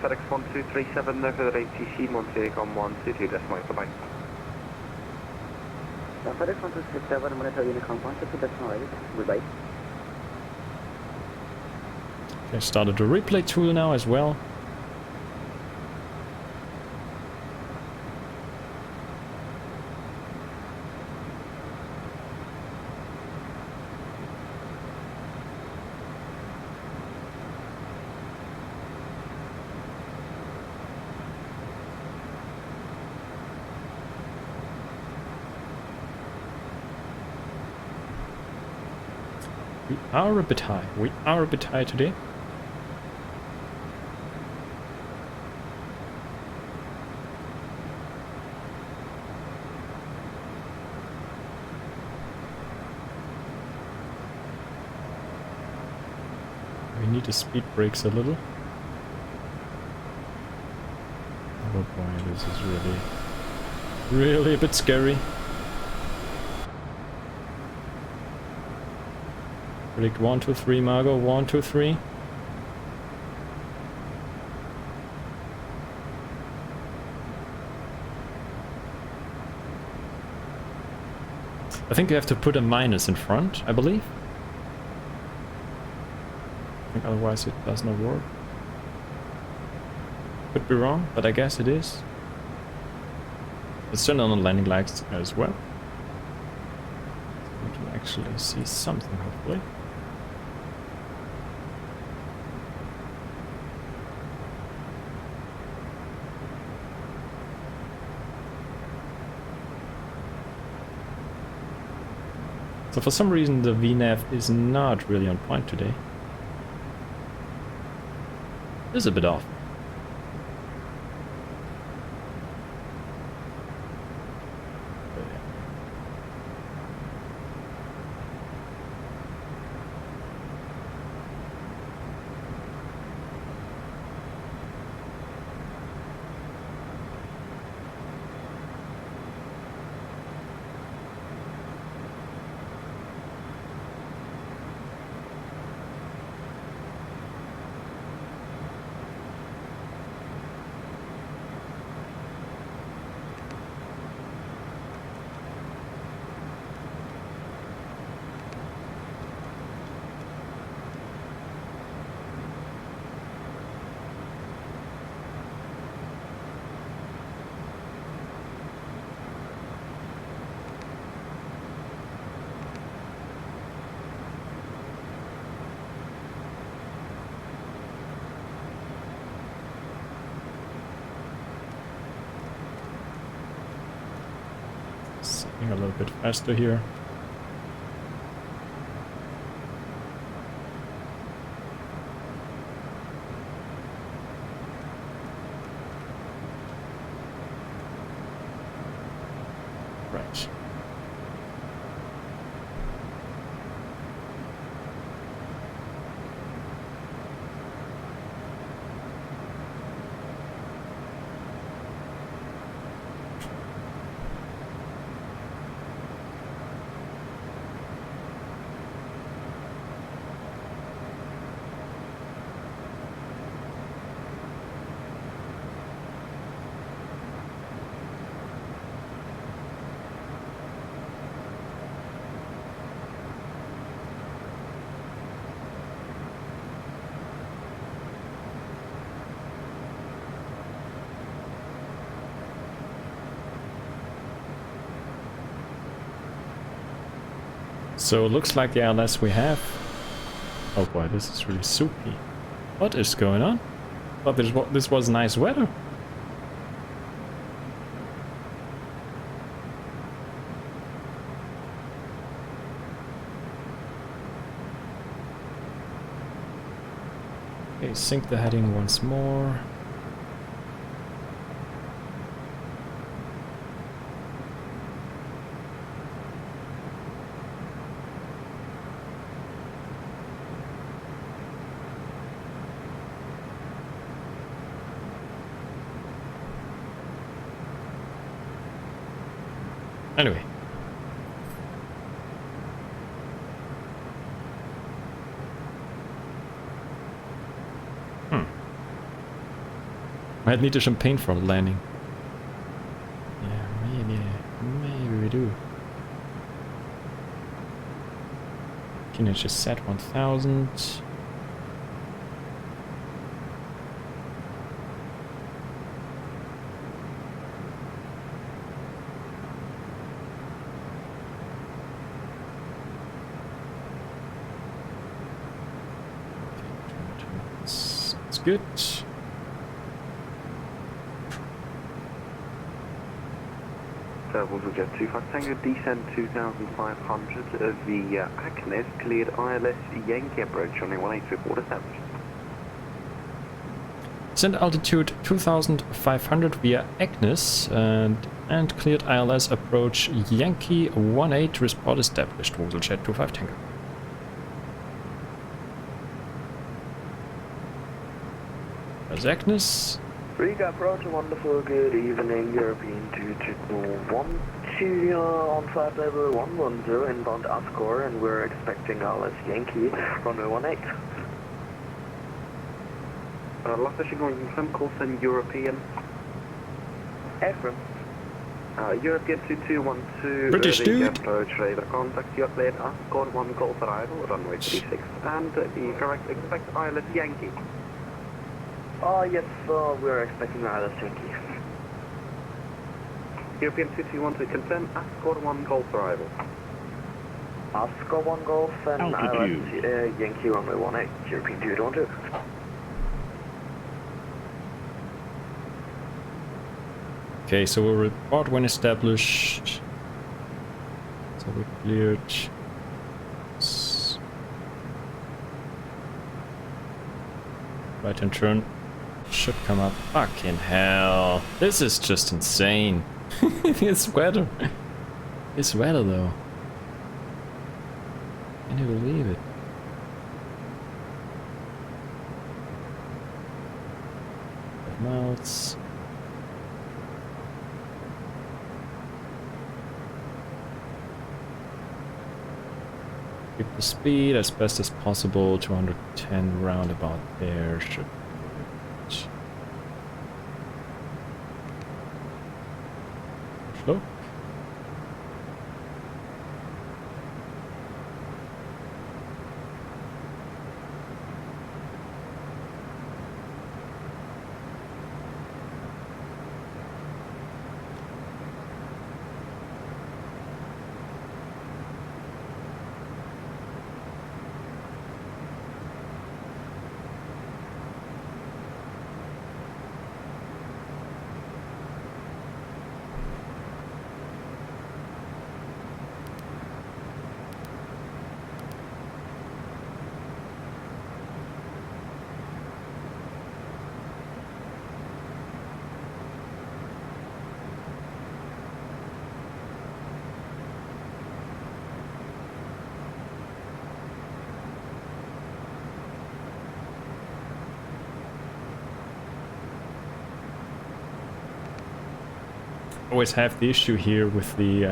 Speaker 3: FedEx 1237, no further ATC, Monterey on 122, decimal, bye-bye.
Speaker 4: FedEx 1237, monitor Unicom 122, decimal, goodbye.
Speaker 1: Okay, started the replay tool now as well. We are a bit high. We are a bit high today. We need to speed brakes a little. Oh boy, this is really a bit scary. Predict 1, 2, 3, Margot. 1, 2, 3. I think you have to put a minus in front, I believe. I think otherwise it does not work. Could be wrong, but I guess it is. It's turned on the landing lights as well. We can actually see something, hopefully. So for some reason the VNAV is not really on point today. It is a bit off. A little bit faster here. Right. So it looks like the LS we have. Oh boy, this is really soupy. What is going on? Thought this was nice weather. Okay, sync the heading once more. Anyway. Might need a champagne for the landing. Yeah, maybe we do. Can I just set 1000? good.
Speaker 3: WooselJet 25 Tango, descend 2500 via Agnes, cleared ILS Yankee approach on 18 report established.
Speaker 1: Descend altitude 2500 via Agnes and cleared ILS approach Yankee 18 report established. WooselJet 25 Tango. There's Agnes.
Speaker 9: Riga approach, wonderful, good evening, European 221 to on flight level 110 inbound Ascor, and we're expecting ILS Yankee, runway 18.
Speaker 3: Last session going confirm call sign European.
Speaker 9: Affirm.
Speaker 3: European 2212.
Speaker 1: British dude.
Speaker 3: Approach radar contact, you are cleared Ascor 1 Golf arrival, runway 36, and the correct expect ILS Yankee.
Speaker 9: Yes, we're expecting ILS Yankee.
Speaker 3: European 2212 confirm Ascor 1 Golf arrival.
Speaker 9: Ascor 1 Golf and ILS Yankee, runway 18, European 212.
Speaker 1: Okay, so we'll report when established. So we cleared. Right hand turn should come up. Fucking hell. This is just insane. It's weather. It's weather though. Can you believe it? Mouths. Keep the speed as best as possible, 210 roundabout there should be it. Slow. Always have the issue here with the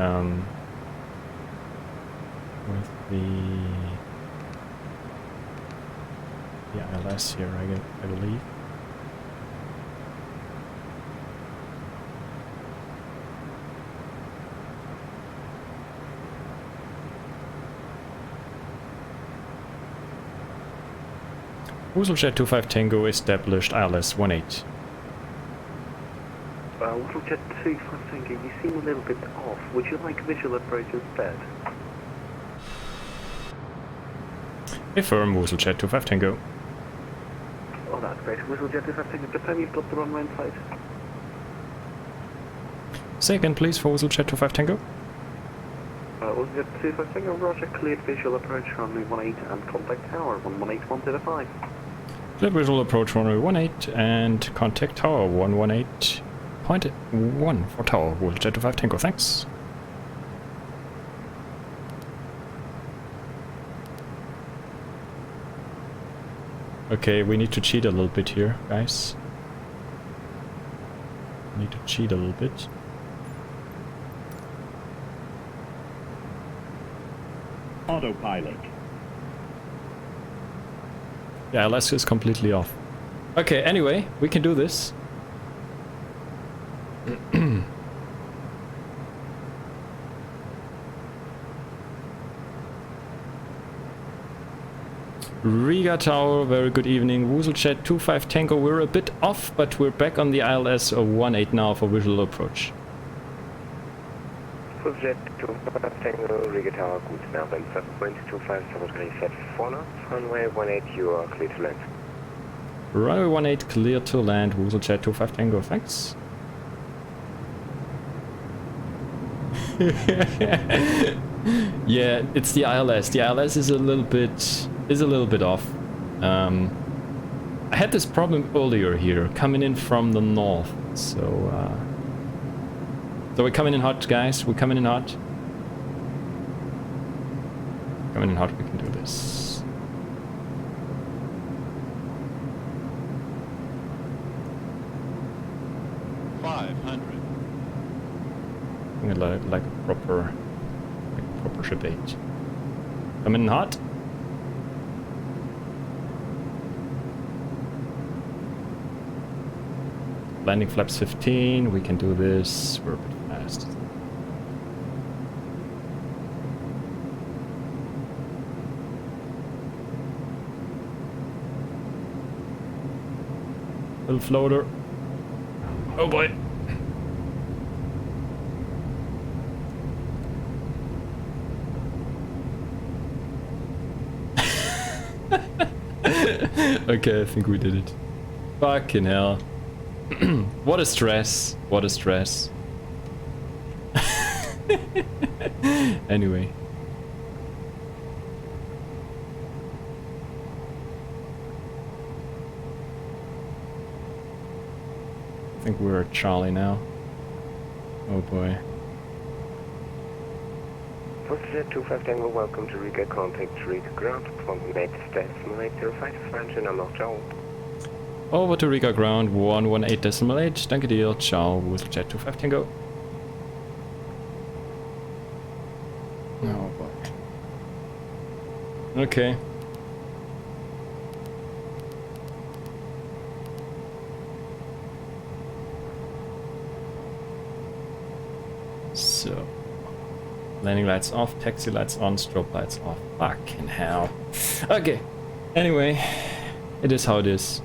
Speaker 1: ILS here, I believe. WooselJet 25 Tango established ILS 18.
Speaker 3: WooselJet 25 Tango, you seem a little bit off. Would you like visual approach instead?
Speaker 1: Affirm, WooselJet 25 Tango.
Speaker 3: Oh, that's great. WooselJet 25 Tango, confirm you've got the runway in sight.
Speaker 1: Say again, please, for WooselJet 25 Tango.
Speaker 3: WooselJet 25 Tango, roger, cleared visual approach runway 18 and contact tower 118.105.
Speaker 1: Cleared visual approach runway 18 and contact tower 118.1 for tower, WooselJet 25 Tango, thanks. Okay, we need to cheat a little bit here, guys. We need to cheat a little bit.
Speaker 10: Autopilot.
Speaker 1: Yeah, LS is completely off. Okay, anyway, we can do this. Riga Tower, very good evening. WooselJet 25 Tango, we're a bit off, but we're back on the ILS 18 now for visual approach.
Speaker 9: WooselJet 25 Tango, Riga Tower, guten Abend, 7.25, Southern set follow, runway 18, you are clear to land.
Speaker 1: Runway 18 clear to land. WooselJet 25 Tango. Thanks. Yeah, it's the ILS. The ILS is a little bit off. I had this problem earlier here, coming in from the north. So we're coming in hot, guys. We're coming in hot. Coming in hot. We can do this. Like a proper ship 8. Coming in hot. Landing flaps 15. We can do this. We're a bit fast. Little floater. Oh boy. Okay, I think we did it. Fucking hell. What a stress. What a stress. Anyway. I think we're at Charlie now. Oh boy.
Speaker 3: WooselJet 25 Tango, welcome to Riga. Contact Riga ground. From United 05 French and I'm not Ciao.
Speaker 1: Over to Riga ground 118.8. Danke dir. Ciao. WooselJet 25 Tango. Oh boy. Okay. So. Landing lights off, taxi lights on, strobe lights off. Fucking hell. Okay. Anyway, it is how it is.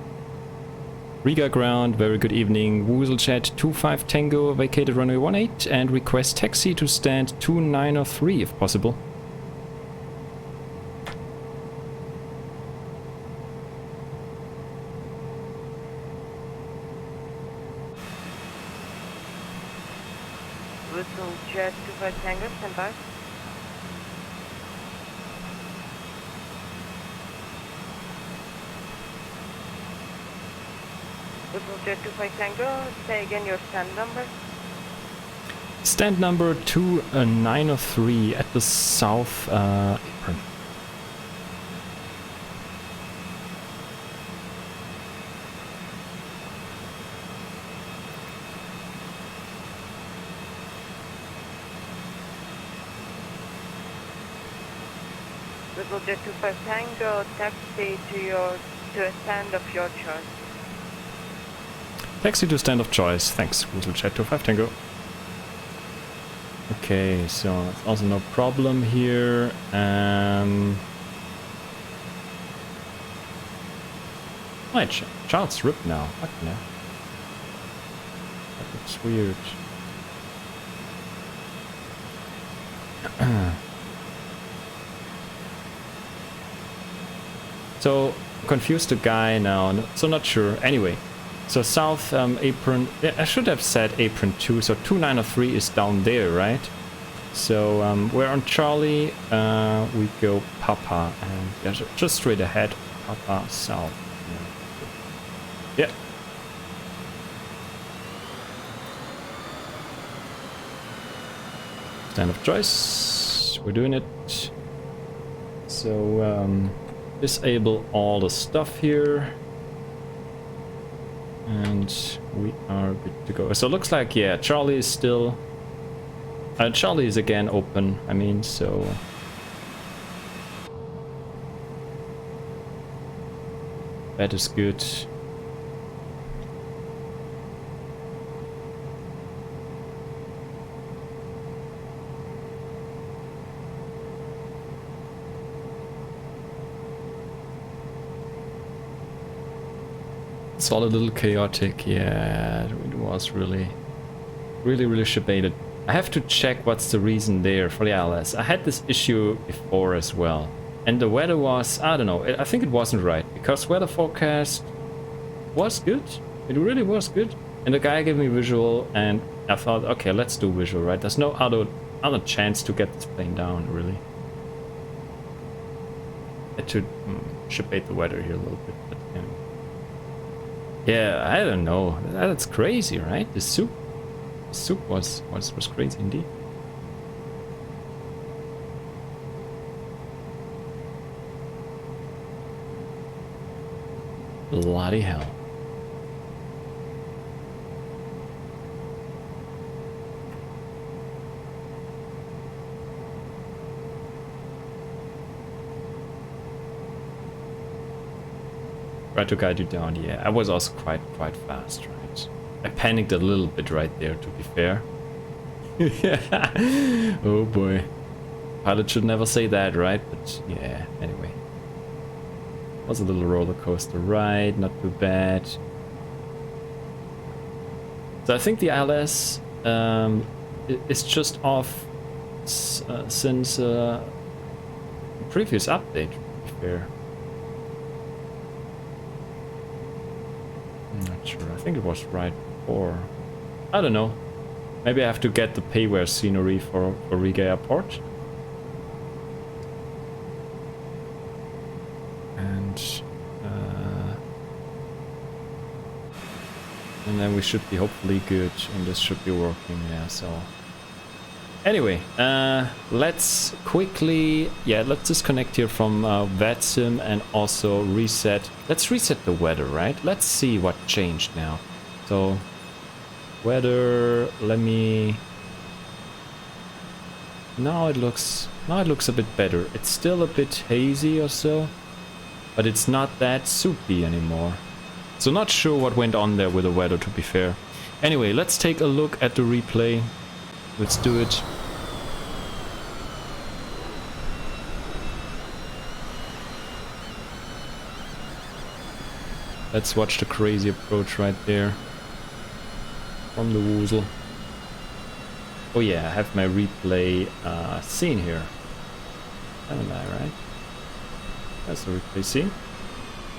Speaker 1: Riga ground, very good evening. WooselJet 25 Tango, vacated runway 18 and request taxi to stand 2903 if possible.
Speaker 11: WooselJet 25 Tango, stand by. WooselJet 25 Tango, say again your stand number.
Speaker 1: Stand number 2903 at the south apron.
Speaker 11: WooselJet 25 Tango, taxi to a stand of your choice.
Speaker 1: Taxi to stand of choice. Thanks, WooselJet 25 Tango. Okay, so that's also no problem here. Right, Charles ripped now. Fuck no. That looks weird. So, confused the guy now, so not sure. Anyway, so south apron, yeah, I should have said apron 2, so 2903 is down there, right? So we're on Charlie, we go Papa, and yeah, just straight ahead, Papa south. Yeah. Stand of choice, we're doing it. So, disable all the stuff here. And we are good to go. So it looks like, yeah, Charlie is still... Charlie is again open, I mean, so... That is good. It's all a little chaotic, yeah, it was really shabated. I have to check what's the reason there for the ILS. I had this issue before as well. And the weather was, I don't know, I think it wasn't right. Because weather forecast was good. It really was good. And the guy gave me visual, and I thought, okay, let's do visual, right? There's no other chance to get this plane down, really. I should bait the weather here a little bit, but anyway. Yeah, I don't know. That's crazy, right? The soup was crazy indeed. Bloody hell. Try to guide you down. Yeah, I was also quite fast, right? I panicked a little bit right there, to be fair. Oh boy. Pilot should never say that, right? But yeah, anyway. Was a little roller coaster ride, not too bad. So I think the ILS is just off since the previous update, to be fair. I'm not sure. I think it was right before. I don't know. Maybe I have to get the payware scenery for Riga Airport. And then we should be hopefully good, and this should be working, yeah, so... Anyway, let's quickly... Yeah, let's disconnect here from VATSIM and also reset... Let's reset the weather, right? Let's see what changed now. So, weather, let me... Now it looks a bit better. It's still a bit hazy or so, but it's not that soupy anymore. So not sure what went on there with the weather, to be fair. Anyway, let's take a look at the replay. Let's do it. Let's watch the crazy approach right there. From the Woozle. Oh yeah, I have my replay scene here. Haven't I, right? That's the replay scene.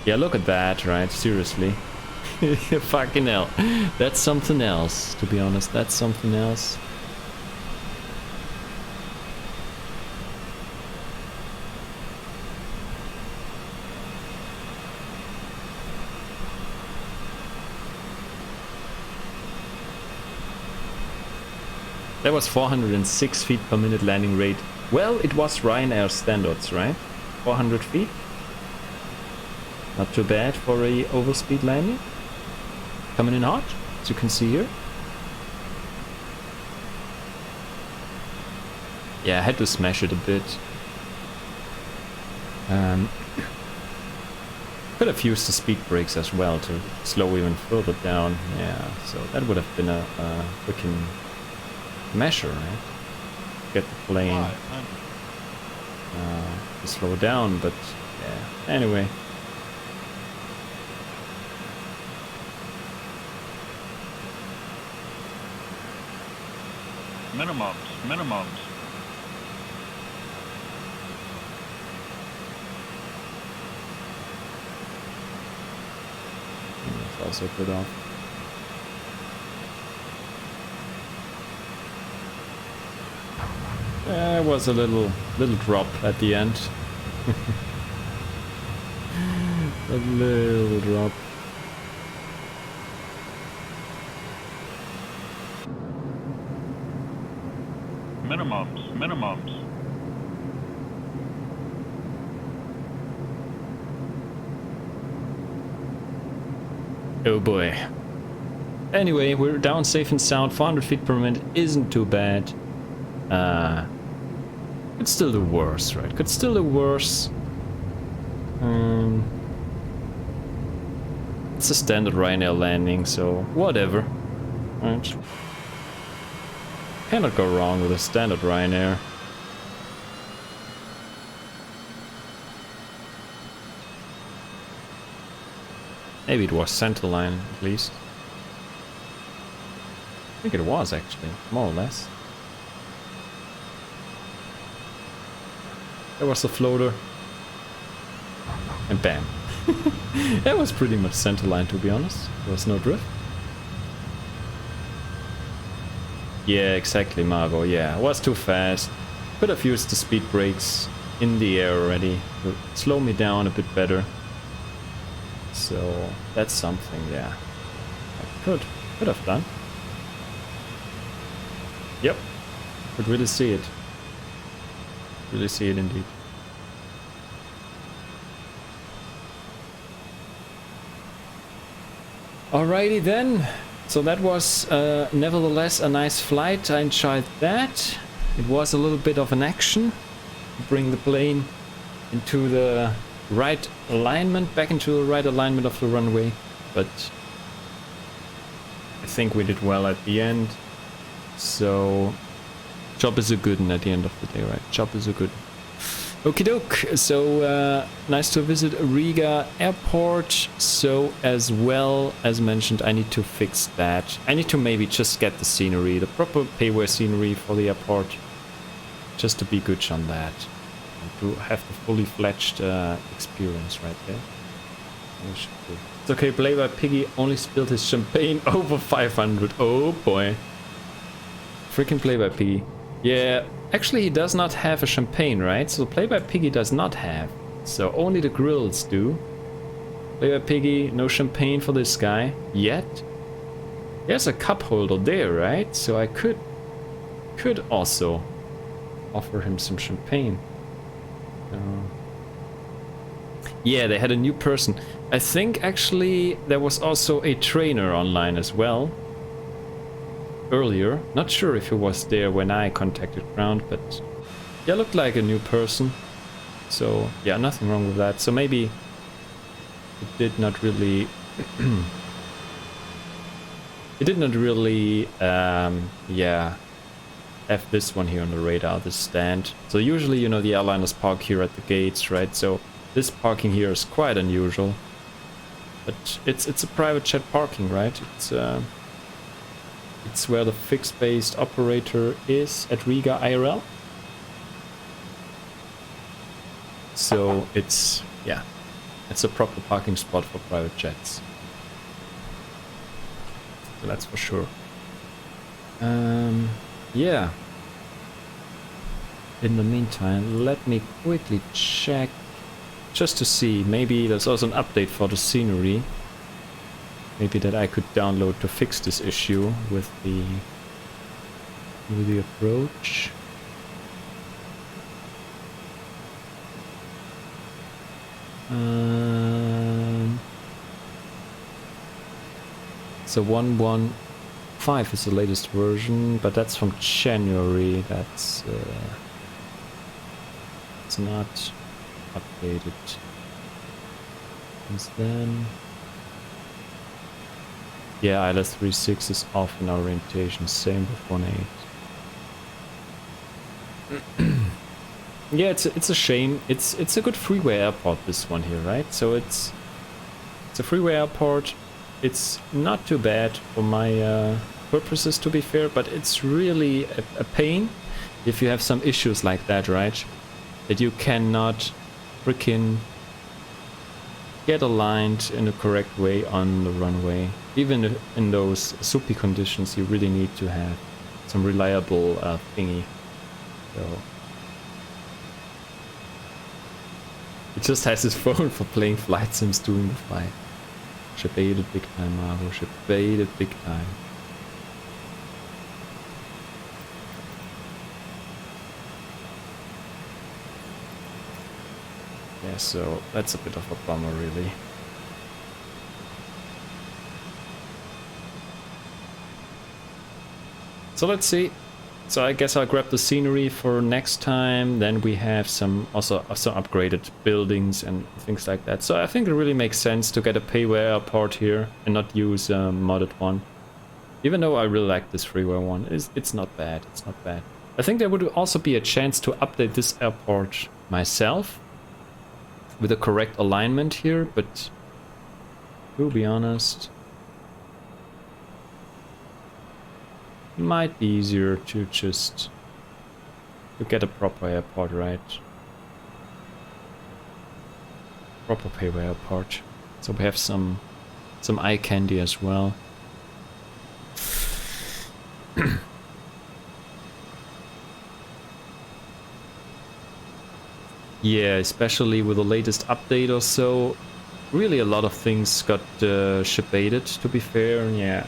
Speaker 1: Yeah, look at that, right? Seriously. Fucking hell. That's something else, to be honest. That's something else. That was 406 feet per minute landing rate. Well, it was Ryanair standards, right? 400 feet. Not too bad for a overspeed landing. Coming in hot, as you can see here. Yeah, I had to smash it a bit. Could have used the speed brakes as well to slow even further down. Yeah, so that would have been a freaking measure, right? Get the plane to slow down, but yeah. Anyway.
Speaker 10: Minimums.
Speaker 1: That's also good off. There was a little drop at the end. A little drop.
Speaker 10: Minimums.
Speaker 1: Oh boy. Anyway, we're down safe and sound. 400 feet per minute isn't too bad. It's still the worst, right? Could still the worst. It's a standard Ryanair landing, so whatever. Right. Cannot go wrong with a standard Ryanair. Maybe it was centerline at least. I think it was actually, more or less. There was the floater. And bam. That was pretty much centerline, to be honest. There was no drift. Yeah, exactly, Margot. Yeah, I was too fast. Could have used the speed brakes in the air already to slow me down a bit better. So that's something, yeah. I could have done. Yep. Could really see it. Really see it indeed. Alrighty then. So that was nevertheless a nice flight. I enjoyed that. It was a little bit of an action to bring the plane into the right alignment, back into the right alignment of the runway. But I think we did well at the end. So job is a good one at the end of the day, right? Job is a good one. Okie doke, so nice to visit Riga airport. So as well as mentioned, I need to fix that. I need to maybe just get the scenery, the proper payware scenery for the airport, just to be good on that. And to have the fully fledged experience right there. It's okay, Play by Piggy only spilled his champagne over 500. Oh boy. Freaking Play by Piggy. Yeah. Actually, he does not have a champagne, right? So Play by Piggy does not have. So only the grills do. Play by Piggy, no champagne for this guy yet. There's a cup holder there, right? So I could also offer him some champagne. Yeah, they had a new person. I think actually there was also a trainer online as well. Earlier, not sure if he was there when I contacted ground, but yeah, looked like a new person. So yeah, nothing wrong with that. So maybe it did not really yeah, have this one here on the radar, this stand. So usually, you know, the airliners park here at the gates, right? So this parking here is quite unusual, but it's a private jet parking, right? It's where the fixed-based operator is at Riga IRL. So it's, yeah, it's a proper parking spot for private jets. So that's for sure. Yeah. In the meantime, let me quickly check just to see. Maybe there's also an update for the scenery. Maybe that I could download to fix this issue with the approach. So 1.1.5 is the latest version, but that's from January. That's it's not updated. Since then. Yeah, ILS 3.6 is off in orientation, same with 1.8. Yeah, it's a shame. It's a good freeway airport, this one here, right? So it's a freeway airport. It's not too bad for my purposes, to be fair, but it's really a pain if you have some issues like that, right? That you cannot freaking get aligned in the correct way on the runway. Even in those soupy conditions, you really need to have some reliable thingy. So he just has his phone for playing flight sims during the flight. Ship baited big time, Marvel. Ship baited big time. Yeah, so that's a bit of a bummer, really. So let's see. So I guess I'll grab the scenery for next time. Then we have some upgraded buildings and things like that. So I think it really makes sense to get a payware airport here and not use a modded one. Even though I really like this freeware one, it's not bad. It's not bad. I think there would also be a chance to update this airport myself with the correct alignment here, but to be honest, might be easier to just get a proper airport, right? proper payware airport. So we have some eye candy as well. Yeah, especially with the latest update or so, really a lot of things got ship-baited, to be fair. Yeah,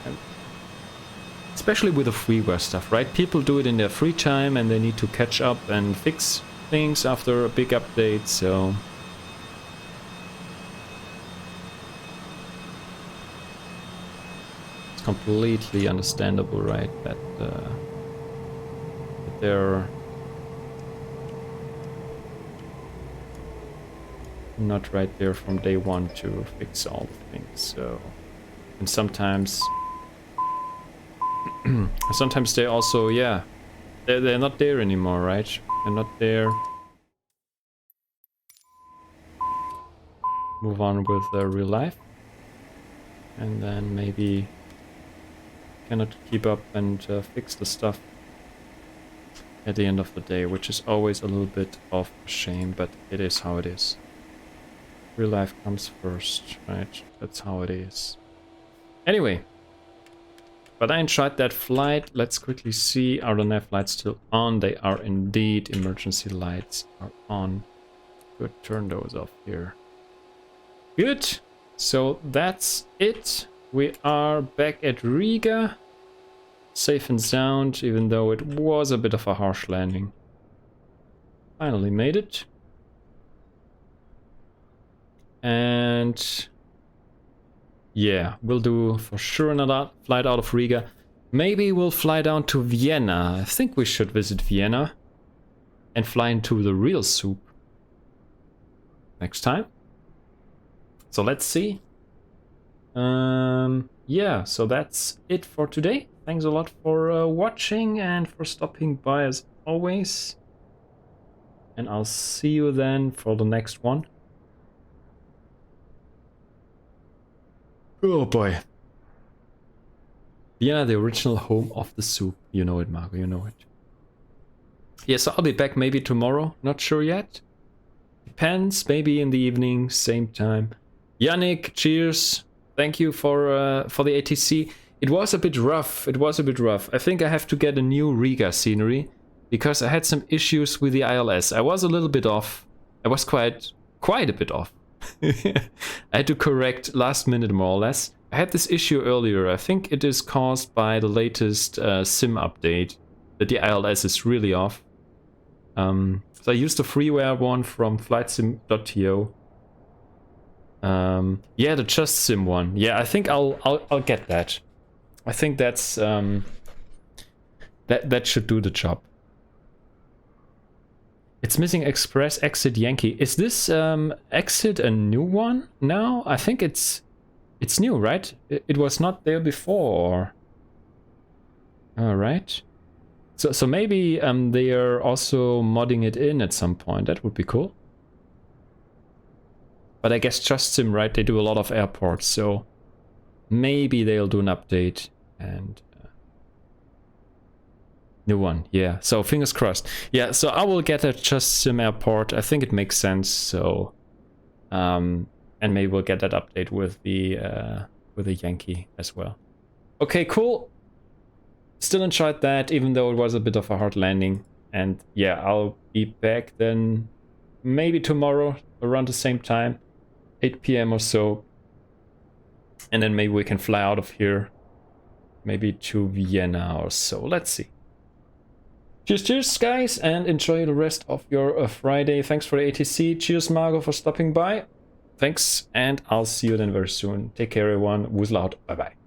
Speaker 1: especially with the freeware stuff, right? People do it in their free time and they need to catch up and fix things after a big update, so it's completely understandable, right? That they're not right there from day one to fix all the things. So, and sometimes they also, yeah, they're not there anymore, right? They're not there. Move on with real life, and then maybe cannot keep up and fix the stuff at the end of the day, which is always a little bit of a shame, but it is how it is. Real life comes first, right? That's how it is. Anyway, but I enjoyed that flight. Let's quickly see, are the nav lights still on? They are indeed. Emergency lights are on. Good, turn those off here. Good, so that's it. We are back at Riga. Safe and sound, even though it was a bit of a harsh landing. Finally made it. And yeah, we'll do for sure another flight out of Riga. Maybe we'll fly down to Vienna. I think we should visit Vienna and fly into the real soup next time. So let's see. Yeah, so that's it for today. Thanks a lot for watching and for stopping by as always. And I'll see you then for the next one. Oh boy. Vienna, the original home of the soup. You know it, Marco, you know it. Yeah, so I'll be back maybe tomorrow. Not sure yet. Depends, maybe in the evening, same time. Yannick, cheers. Thank you for the ATC. It was a bit rough. It was a bit rough. I think I have to get a new Riga scenery because I had some issues with the ILS. I was a little bit off. I was quite a bit off. I had to correct last minute more or less. I had this issue earlier. I think it is caused by the latest sim update that the ILS is really off. So I used the freeware one from flightsim.to. Yeah, the Just Sim one. Yeah, I think I'll get that. I think that's that should do the job. It's missing Express Exit Yankee. Is this Exit a new one now? I think it's new, right? It was not there before. All right. So maybe they are also modding it in at some point. That would be cool. But I guess Just Sim, right? They do a lot of airports, so maybe they'll do an update and new one. Yeah, so fingers crossed. Yeah, so I will get a Just Sim airport. I think it makes sense. So, and maybe we'll get that update with the Yankee as well. Okay, cool. Still enjoyed that, even though it was a bit of a hard landing. And yeah, I'll be back then maybe tomorrow around the same time, 8 PM or so. And then maybe we can fly out of here, maybe to Vienna or so. Let's see. Cheers, guys, and enjoy the rest of your Friday. Thanks for the ATC. Cheers, Margot, for stopping by. Thanks, and I'll see you then very soon. Take care, everyone. Woozle out. Bye-bye.